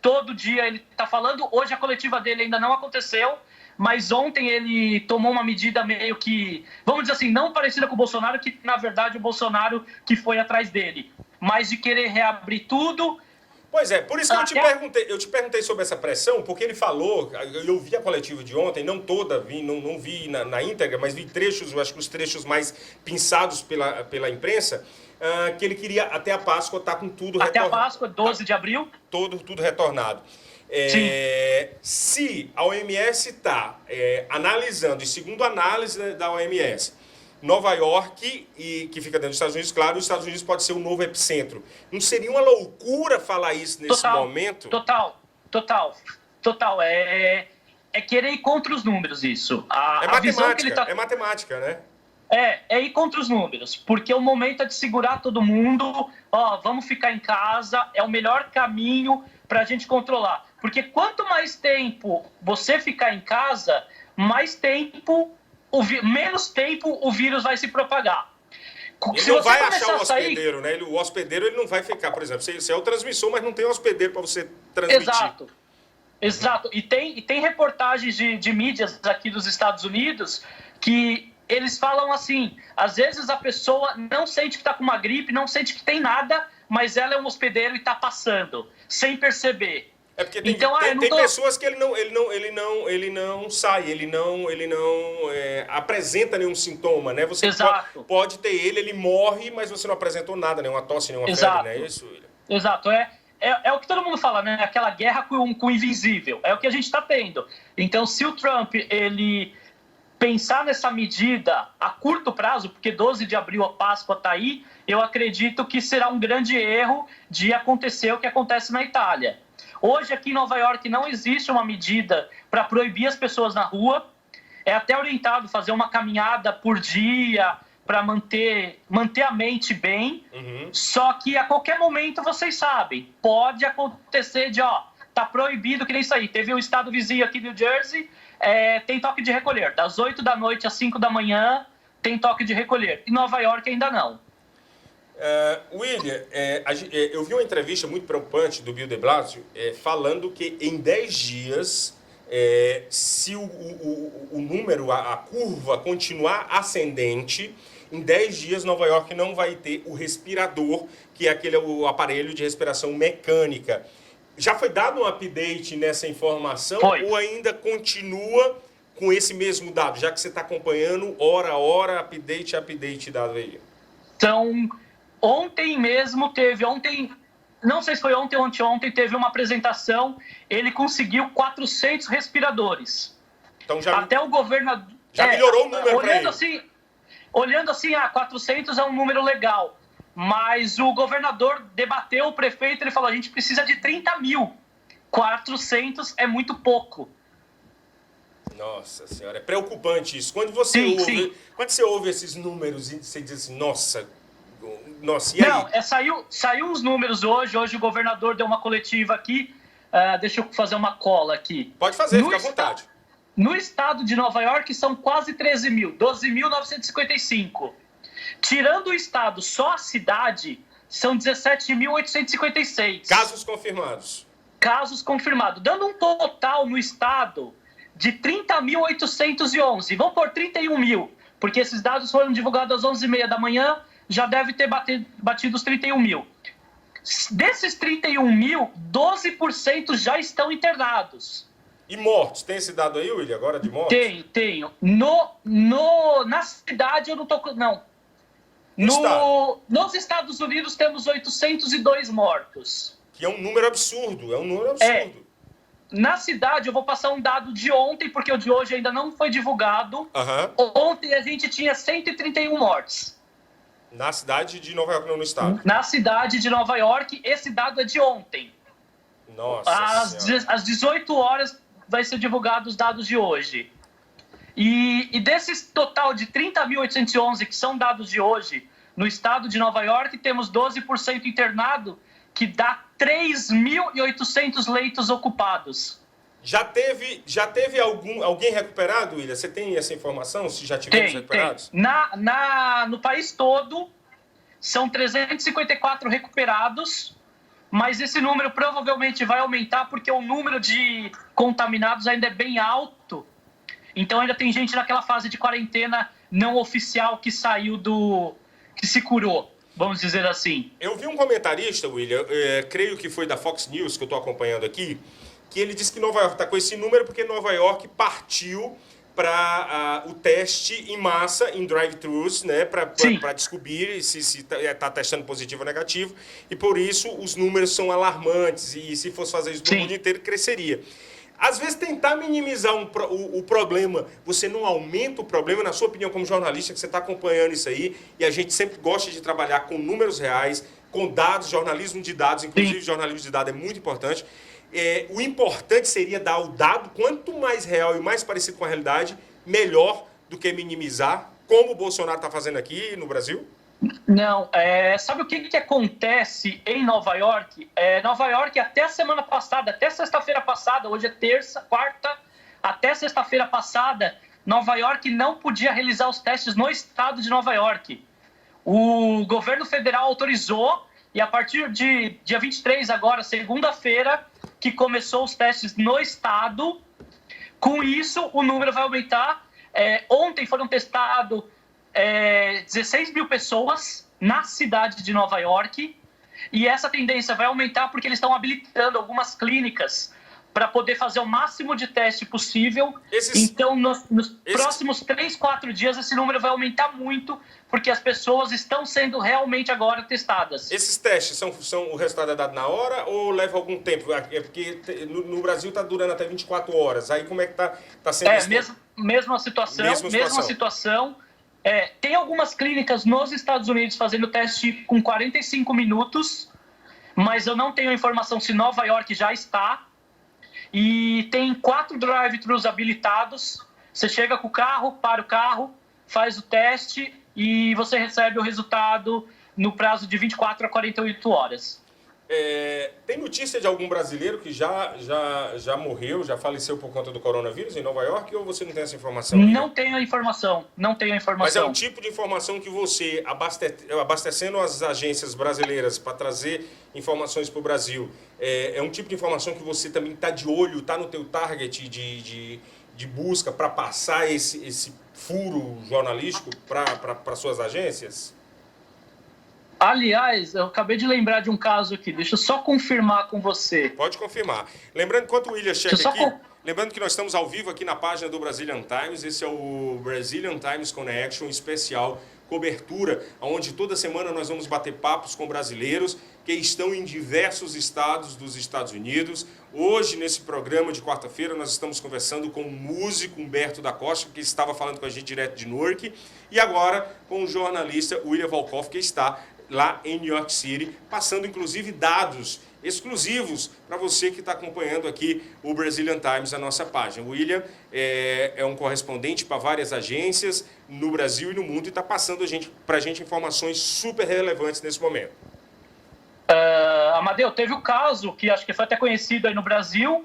todo dia, ele tá falando. Hoje a coletiva dele ainda não aconteceu, mas ontem ele tomou uma medida meio que, vamos dizer assim, não parecida com o Bolsonaro, que na verdade o Bolsonaro que foi atrás dele, mas de querer reabrir tudo. Pois é, por isso que eu te perguntei sobre essa pressão, porque ele falou, eu vi a coletiva de ontem, não toda, não vi na íntegra, mas vi trechos, eu acho que os trechos mais pinçados pela imprensa, que ele queria até a Páscoa estar com tudo retornado. Até a Páscoa, 12 de abril. Tudo retornado. Se a OMS está analisando, e segundo a análise da OMS, Nova York, que fica dentro dos Estados Unidos, claro, os Estados Unidos pode ser o novo epicentro. Não seria uma loucura falar isso nesse momento? Total. É querer ir contra os números isso. É matemática, né? É ir contra os números, porque o momento é de segurar todo mundo, vamos ficar em casa, é o melhor caminho para a gente controlar. Porque quanto mais tempo você ficar em casa, menos tempo o vírus vai se propagar. Ele não vai achar o hospedeiro, né? O hospedeiro ele não vai ficar, por exemplo, você é o transmissor, mas não tem hospedeiro para você transmitir. Exato. E tem reportagens de mídias aqui dos Estados Unidos que eles falam assim, às vezes a pessoa não sente que está com uma gripe, não sente que tem nada, mas ela é um hospedeiro e está passando, sem perceber. É porque tem pessoas que ele não sai, ele não apresenta nenhum sintoma, né? Você pode ter ele morre, mas você não apresentou nada, nenhuma tosse, nenhuma febre, não é isso, William? Exato, é o que todo mundo fala, né? Aquela guerra com o invisível, é o que a gente está tendo. Então, se o Trump, ele pensar nessa medida a curto prazo, porque 12 de abril a Páscoa está aí, eu acredito que será um grande erro de acontecer o que acontece na Itália. Hoje, aqui em Nova York, não existe uma medida para proibir as pessoas na rua. É até orientado fazer uma caminhada por dia para manter a mente bem. Uhum. Só que a qualquer momento, vocês sabem, pode acontecer tá proibido, que nem isso aí. Teve um estado vizinho aqui, New Jersey, tem toque de recolher. Das 8 da noite às 5 da manhã, tem toque de recolher. Em Nova York, ainda não. William, eu vi uma entrevista muito preocupante do Bill de Blasio falando que em 10 dias, se o número, a curva continuar ascendente, em 10 dias Nova York não vai ter o respirador, que é o aparelho de respiração mecânica. Já foi dado um update nessa informação ou ainda continua com esse mesmo dado, já que você está acompanhando hora a hora, update dado aí? Então, ontem mesmo não sei se foi ontem ou anteontem, teve uma apresentação, ele conseguiu 400 respiradores. Então até o governador... Já melhorou o número para ele. Olhando assim, 400 é um número legal. Mas o governador debateu, o prefeito, ele falou, a gente precisa de 30 mil. 400 é muito pouco. Nossa senhora, é preocupante isso. Quando você ouve esses números, você diz assim, nossa, e aí? Não, saiu uns números hoje o governador deu uma coletiva aqui, deixa eu fazer uma cola aqui. Pode fazer, fica à vontade. No estado de Nova York são quase 13 mil, 12.955. Tirando o estado, só a cidade, são 17.856. Casos confirmados. Casos confirmados, dando um total no estado de 30.811. Vamos por 31 mil, porque esses dados foram divulgados às 11h30 da manhã, já deve ter batido os 31 mil. Desses 31 mil, 12% já estão internados. E mortos? Tem esse dado aí, William, agora de mortos? Tenho. Na cidade eu não tô... Não. Nos Estados Unidos temos 802 mortos. Que é um número absurdo, Na cidade, eu vou passar um dado de ontem, porque o de hoje ainda não foi divulgado. Uhum. Ontem a gente tinha 131 mortes. Na cidade de Nova York, não no estado? Na cidade de Nova York, esse dado é de ontem. Nossa Às 18 horas vai ser divulgado os dados de hoje. E desses total de 30.811 que são dados de hoje, no estado de Nova York, temos 12% internado, que dá 3.800 leitos ocupados. Já teve alguém recuperado, William? Você tem essa informação, se já tivemos recuperados? No país todo, são 354 recuperados, mas esse número provavelmente vai aumentar porque o número de contaminados ainda é bem alto. Então ainda tem gente naquela fase de quarentena não oficial que saiu que se curou, vamos dizer assim. Eu vi um comentarista, William, creio que foi da Fox News, que eu estou acompanhando aqui, que ele disse que Nova York está com esse número porque Nova York partiu para o teste em massa em drive-thrus, né, para descobrir se está testando positivo ou negativo, e por isso os números são alarmantes, e se fosse fazer isso no mundo inteiro, cresceria. Às vezes tentar minimizar o problema, você não aumenta o problema, na sua opinião como jornalista, que você está acompanhando isso aí, e a gente sempre gosta de trabalhar com números reais, com dados, jornalismo de dados, inclusive jornalismo de dados é muito importante. O importante seria dar o dado, quanto mais real e mais parecido com a realidade, melhor do que minimizar. como o Bolsonaro está fazendo aqui no Brasil? Não, sabe o que acontece em Nova York? Nova York, até a semana passada, até sexta-feira passada, hoje é terça, quarta, até sexta-feira passada, Nova York não podia realizar os testes no estado de Nova York. O governo federal autorizou, e a partir de dia 23, agora, segunda-feira, que começou os testes no estado. Com isso, o número vai aumentar. Ontem foram testados 16 mil pessoas na cidade de Nova York, e essa tendência vai aumentar porque eles estão habilitando algumas clínicas para poder fazer o máximo de teste possível. Então, nos próximos 3, 4 dias, esse número vai aumentar muito, porque as pessoas estão sendo realmente agora testadas. Esses testes o resultado é dado na hora ou leva algum tempo? É porque no Brasil está durando até 24 horas. Aí como é que está sendo isso? Mesma situação. Tem algumas clínicas nos Estados Unidos fazendo teste com 45 minutos, mas eu não tenho informação se Nova York já está. E tem 4 drive-thrus habilitados. Você chega com o carro, para o carro, faz o teste e você recebe o resultado no prazo de 24 a 48 horas. Tem notícia de algum brasileiro que já morreu, já faleceu por conta do coronavírus em Nova York, ou você não tem essa informação? Não tenho a informação. Mas é um tipo de informação que você, abastecendo as agências brasileiras para trazer informações para o Brasil, é um tipo de informação que você também está de olho, está no teu target de busca para passar esse furo jornalístico para suas agências? Aliás, eu acabei de lembrar de um caso aqui. Deixa eu só confirmar com você. Pode confirmar. Lembrando, enquanto o William chega aqui, lembrando que nós estamos ao vivo aqui na página do Brazilian Times. Esse é o Brazilian Times Connection especial, cobertura, onde toda semana nós vamos bater papos com brasileiros que estão em diversos estados dos Estados Unidos. Hoje, nesse programa de quarta-feira, nós estamos conversando com o músico Humberto da Costa, que estava falando com a gente direto de Newark, e agora com o jornalista William Volkoff, que está lá em New York City, passando inclusive dados exclusivos para você que está acompanhando aqui o Brazilian Times, a nossa página. O William é um correspondente para várias agências no Brasil e no mundo e está passando para a gente informações super relevantes nesse momento. Amadeu, teve o caso, que acho que foi até conhecido aí no Brasil,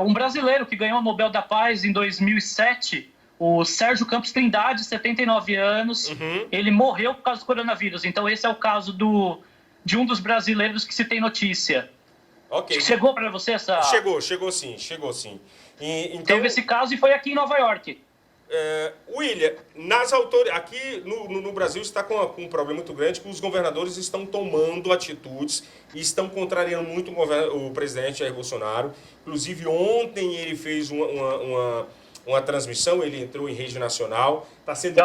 um brasileiro que ganhou o Nobel da Paz em 2007, o Sérgio Campos Trindade, 79 anos, ele morreu por causa do coronavírus. Então esse é o caso de um dos brasileiros que se tem notícia. Ok. Chegou para você essa... Chegou sim. Então... Teve esse caso e foi aqui em Nova York. William, aqui no Brasil está com um problema muito grande, que os governadores estão tomando atitudes e estão contrariando muito o presidente Jair Bolsonaro. Inclusive ontem ele fez uma transmissão, ele entrou em rede nacional, está sendo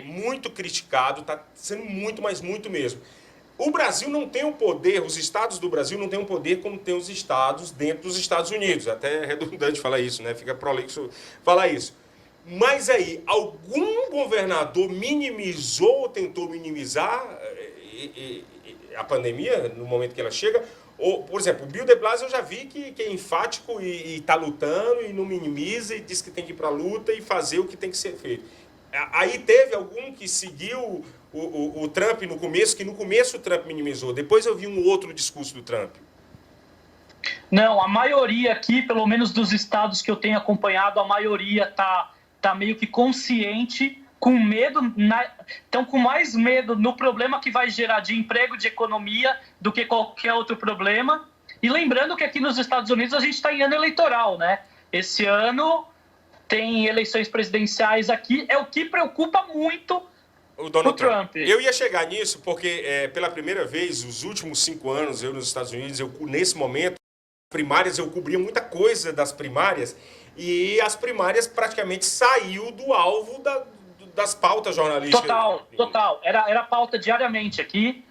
muito criticado, está sendo muito, mas muito mesmo. O Brasil não tem o poder, os estados do Brasil não têm o poder como tem os estados dentro dos Estados Unidos. Até é redundante falar isso, né? Fica prolixo falar isso. Mas aí, algum governador minimizou ou tentou minimizar a pandemia no momento que ela chega? Ou, por exemplo, o Bill de Blasio eu já vi que é enfático e está lutando e não minimiza e diz que tem que ir para a luta e fazer o que tem que ser feito. Aí teve algum que seguiu o Trump no começo, que no começo o Trump minimizou. Depois eu vi um outro discurso do Trump. Não, a maioria aqui, pelo menos dos estados que eu tenho acompanhado, a maioria tá meio que consciente, com medo, estão com mais medo no problema que vai gerar de emprego, de economia, do que qualquer outro problema. E lembrando que aqui nos Estados Unidos a gente está em ano eleitoral, né? Esse ano tem eleições presidenciais aqui, é o que preocupa muito o Donald Trump. Eu ia chegar nisso porque, pela primeira vez, os últimos 5 anos, eu nos Estados Unidos, nesse momento, primárias, eu cobria muita coisa das primárias, e as primárias praticamente saiu do alvo das pautas jornalísticas. Total. Era pauta diariamente aqui,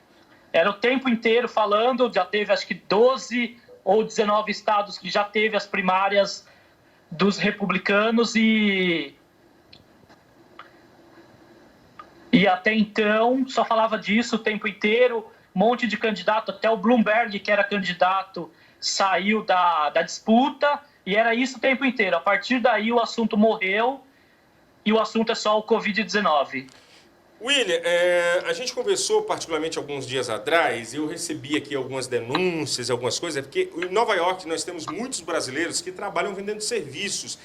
era o tempo inteiro falando, já teve acho que 12 ou 19 estados que já teve as primárias dos republicanos e até então só falava disso o tempo inteiro, um monte de candidato, até o Bloomberg, que era candidato, saiu da disputa, e era isso o tempo inteiro. A partir daí o assunto morreu, e o assunto é só o Covid-19. William, a gente conversou particularmente alguns dias atrás, eu recebi aqui algumas denúncias, algumas coisas, porque em Nova York nós temos muitos brasileiros que trabalham vendendo serviços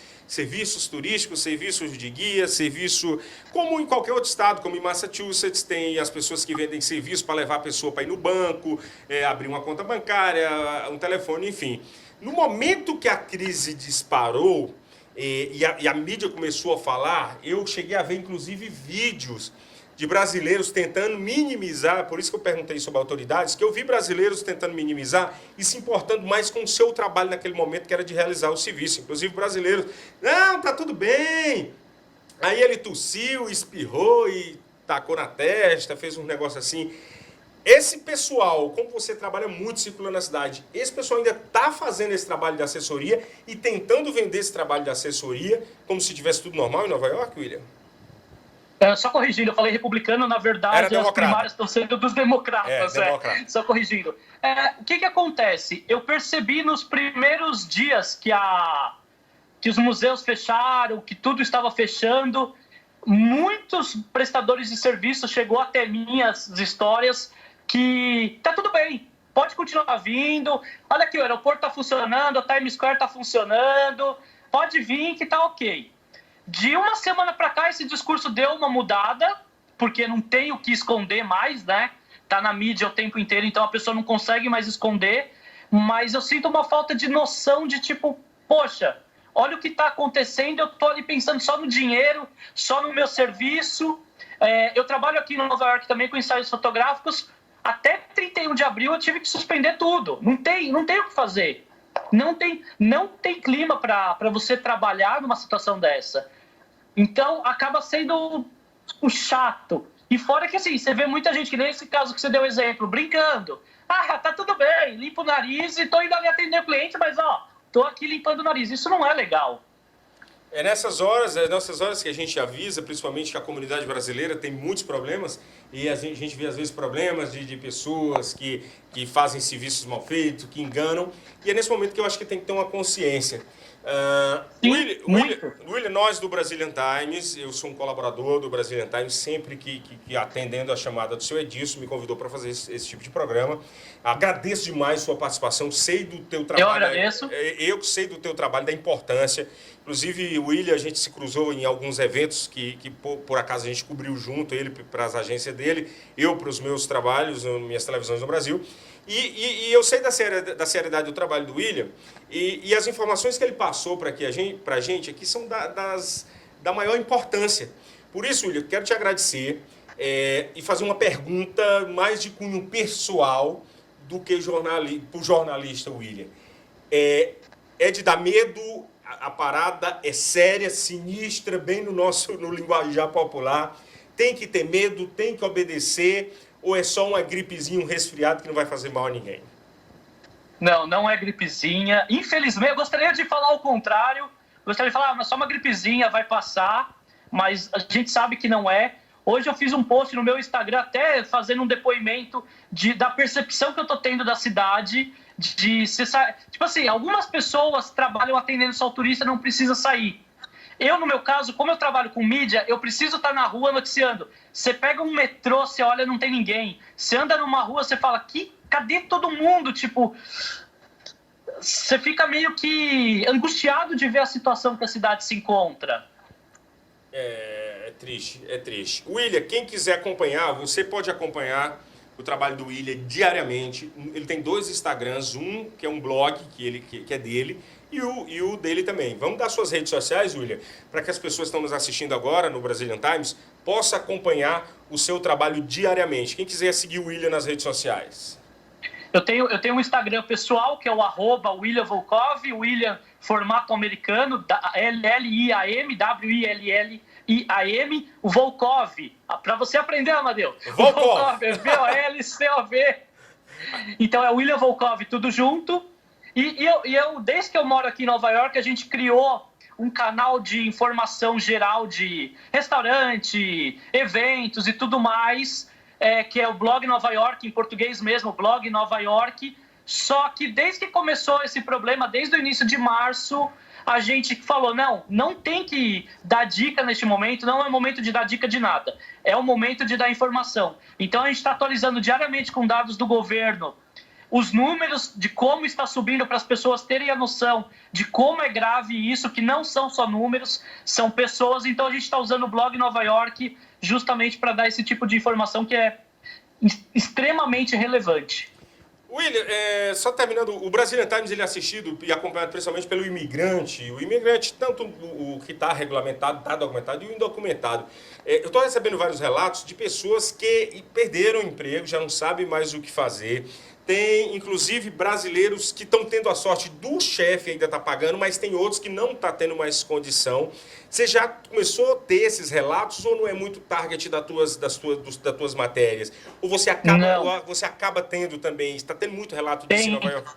turísticos, serviços de guia, serviço como em qualquer outro estado, como em Massachusetts, tem as pessoas que vendem serviço para levar a pessoa para ir no banco, abrir uma conta bancária, um telefone, enfim. No momento que a crise disparou e a mídia começou a falar, eu cheguei a ver inclusive vídeos de brasileiros tentando minimizar, por isso que eu perguntei sobre autoridades, que eu vi brasileiros tentando minimizar e se importando mais com o seu trabalho naquele momento, que era de realizar o serviço. Inclusive brasileiros, não, tá tudo bem. Aí ele tossiu, espirrou e tacou na testa, fez um negócio assim. Esse pessoal, como você trabalha muito circulando na cidade, esse pessoal ainda está fazendo esse trabalho de assessoria e tentando vender esse trabalho de assessoria como se tivesse tudo normal em Nova York, William? Só corrigindo, eu falei republicano, na verdade as primárias estão sendo dos democratas. Democrata. Só corrigindo. O que acontece? Eu percebi nos primeiros dias que os museus fecharam, que tudo estava fechando, muitos prestadores de serviço chegou até minhas histórias que tá tudo bem, pode continuar vindo, olha aqui, o aeroporto está funcionando, a Times Square está funcionando, pode vir que tá ok. De uma semana para cá, esse discurso deu uma mudada, porque não tem o que esconder mais, né? Tá na mídia o tempo inteiro, então a pessoa não consegue mais esconder. Mas eu sinto uma falta de noção de tipo, poxa, olha o que está acontecendo, eu tô ali pensando só no dinheiro, só no meu serviço. Eu trabalho aqui em Nova York também com ensaios fotográficos. Até 31 de abril eu tive que suspender tudo. Não tem o que fazer. Não tem clima para você trabalhar numa situação dessa. Então, acaba sendo chato. E fora que, assim, você vê muita gente, que nem esse caso que você deu o exemplo, brincando. Ah, tá tudo bem, limpa o nariz e tô indo ali atender o cliente, mas, ó, tô aqui limpando o nariz. Isso não é legal. É nessas horas que a gente avisa, principalmente que a comunidade brasileira tem muitos problemas, e a gente vê às vezes problemas de pessoas que fazem serviços mal feitos, que enganam, e é nesse momento que eu acho que tem que ter uma consciência. William, nós do Brazilian Times, eu sou um colaborador do Brazilian Times, sempre que atendendo a chamada do seu Edilson, me convidou para fazer esse tipo de programa. Agradeço demais sua participação, sei do teu trabalho. Eu agradeço. Eu sei do teu trabalho, da importância. Inclusive, o William, a gente se cruzou em alguns eventos que por acaso a gente cobriu junto, ele para as agências dele, eu para os meus trabalhos, minhas televisões no Brasil. E eu sei da seriedade do trabalho do William e as informações que ele passou para a gente aqui são da maior importância. Por isso, William, quero te agradecer e fazer uma pergunta mais de cunho pessoal do que para o jornalista William. É de dar medo, a parada é séria, sinistra, bem no linguajar popular. Tem que ter medo, tem que obedecer, ou é só uma gripezinha, um resfriado que não vai fazer mal a ninguém? Não é gripezinha. Infelizmente, eu gostaria de falar o contrário. Gostaria de falar, mas só uma gripezinha, vai passar. Mas a gente sabe que não é. Hoje eu fiz um post no meu Instagram, até fazendo um depoimento da percepção que eu tô tendo da cidade. Tipo assim, algumas pessoas trabalham atendendo só o turista, não precisa sair. Eu, no meu caso, como eu trabalho com mídia, eu preciso estar na rua noticiando. Você pega um metrô, você olha, não tem ninguém. Você anda numa rua, você fala, cadê todo mundo? Tipo, você fica meio que angustiado de ver a situação que a cidade se encontra. É triste. William, quem quiser acompanhar, você pode acompanhar o trabalho do William diariamente. Ele tem 2 Instagrams, um que é um blog que é dele, e o dele também. Vamos dar suas redes sociais, William, para que as pessoas que estão nos assistindo agora no Brazilian Times possam acompanhar o seu trabalho diariamente. Quem quiser seguir o William nas redes sociais. Eu tenho um Instagram pessoal, que é o @William Volkov, William formato americano, L-L-I-A-M, W-I-L-L-I-A-M, o Volkov. Para você aprender, Amadeu. Volkov, é V-O-L-C-O-V. Então é William Volkov, tudo junto. E eu, desde que eu moro aqui em Nova York, a gente criou um canal de informação geral de restaurante, eventos e tudo mais, que é o Blog Nova York, em português mesmo, Blog Nova York. Só que desde que começou esse problema, desde o início de março, a gente falou, não tem que dar dica neste momento, não é momento de dar dica de nada, é o momento de dar informação. Então a gente está atualizando diariamente com dados do governo os números de como está subindo para as pessoas terem a noção de como é grave isso, que não são só números, são pessoas. Então a gente está usando o blog Nova York justamente para dar esse tipo de informação que é extremamente relevante. William, só terminando, o Brazilian Times ele é assistido e acompanhado principalmente pelo imigrante. O imigrante, tanto o que está regulamentado, está documentado, e o indocumentado. Eu estou recebendo vários relatos de pessoas que perderam o emprego, já não sabem mais o que fazer. Tem, inclusive, brasileiros que estão tendo a sorte do chefe ainda estar pagando, mas tem outros que não estão tendo mais condição. Você já começou a ter esses relatos ou não é muito target das tuas matérias? Ou você acaba tendo também, está tendo muito relato disso em Nova York?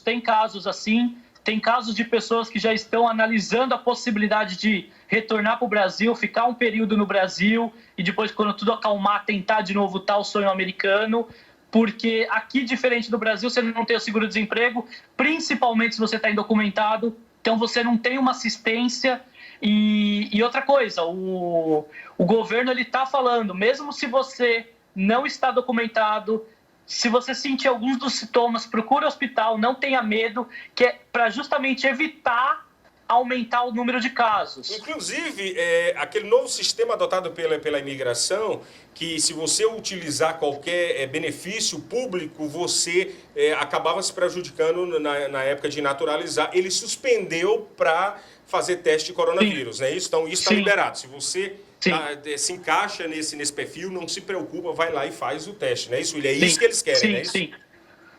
Tem casos assim, tem casos de pessoas que já estão analisando a possibilidade de retornar para o Brasil, ficar um período no Brasil e depois, quando tudo acalmar, tentar de novo o sonho americano. Porque aqui, diferente do Brasil, você não tem o seguro-desemprego, principalmente se você está indocumentado, então você não tem uma assistência. E outra coisa, o governo está falando, mesmo se você não está documentado, se você sentir alguns dos sintomas, procure o hospital, não tenha medo, que é para justamente evitar aumentar o número de casos. Inclusive, aquele novo sistema adotado pela imigração, que se você utilizar qualquer benefício público, você acabava se prejudicando na época de naturalizar. Ele suspendeu para fazer teste de coronavírus, né? Então, isso está liberado. Se você se encaixa nesse perfil, não se preocupa, vai lá e faz o teste, né? Isso, é isso que eles querem, né?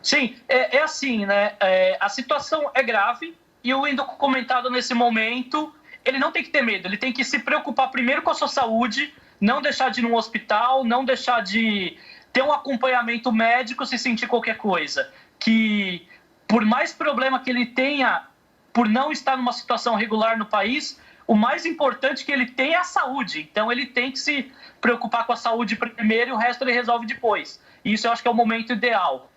Sim, é assim, né? A situação é grave. E o indocumentado, nesse momento, ele não tem que ter medo, ele tem que se preocupar primeiro com a sua saúde, não deixar de ir num hospital, não deixar de ter um acompanhamento médico se sentir qualquer coisa. Que, por mais problema que ele tenha por não estar numa situação regular no país, o mais importante que ele tem é a saúde. Então, ele tem que se preocupar com a saúde primeiro e o resto ele resolve depois. E isso eu acho que é o momento ideal.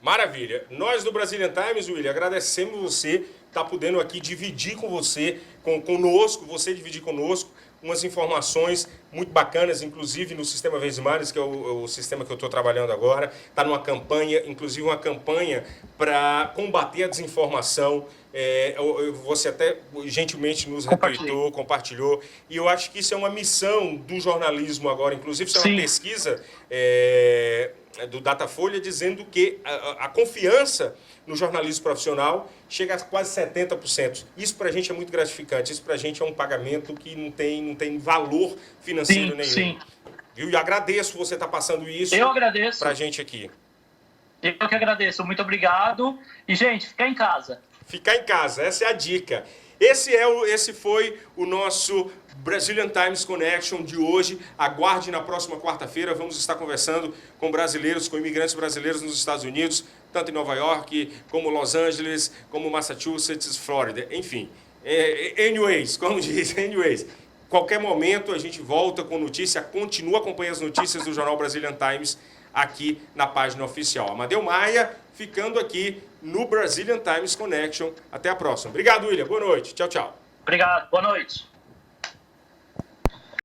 Maravilha. Nós do Brazilian Times, William, agradecemos você estar podendo aqui dividir com você, conosco, você dividir conosco umas informações muito bacanas, inclusive no Sistema Verdes Mares, que é o sistema que eu estou trabalhando agora. Está numa campanha, inclusive uma campanha para combater a desinformação. Você até gentilmente nos retweetou, compartilhou. E eu acho que isso é uma missão do jornalismo agora. Inclusive, isso é uma pesquisa do Datafolha dizendo que a confiança no jornalismo profissional chega a quase 70%. Isso para a gente é muito gratificante. Isso para a gente é um pagamento que não tem valor financeiro nenhum. Sim. Viu? E agradeço você estar passando isso para a gente aqui. Eu que agradeço. Muito obrigado. E, gente, ficar em casa. Ficar em casa, essa é a dica. Esse foi o nosso Brazilian Times Connection de hoje. Aguarde na próxima quarta-feira. Vamos estar conversando com brasileiros, com imigrantes brasileiros nos Estados Unidos, tanto em Nova York, como Los Angeles, como Massachusetts, Flórida, enfim. Como diz, qualquer momento a gente volta com notícia, continua acompanhando as notícias do jornal Brazilian Times aqui na página oficial. Amadeu Maia ficando aqui no Brazilian Times Connection. Até a próxima. Obrigado, William. Boa noite. Tchau, tchau. Obrigado. Boa noite.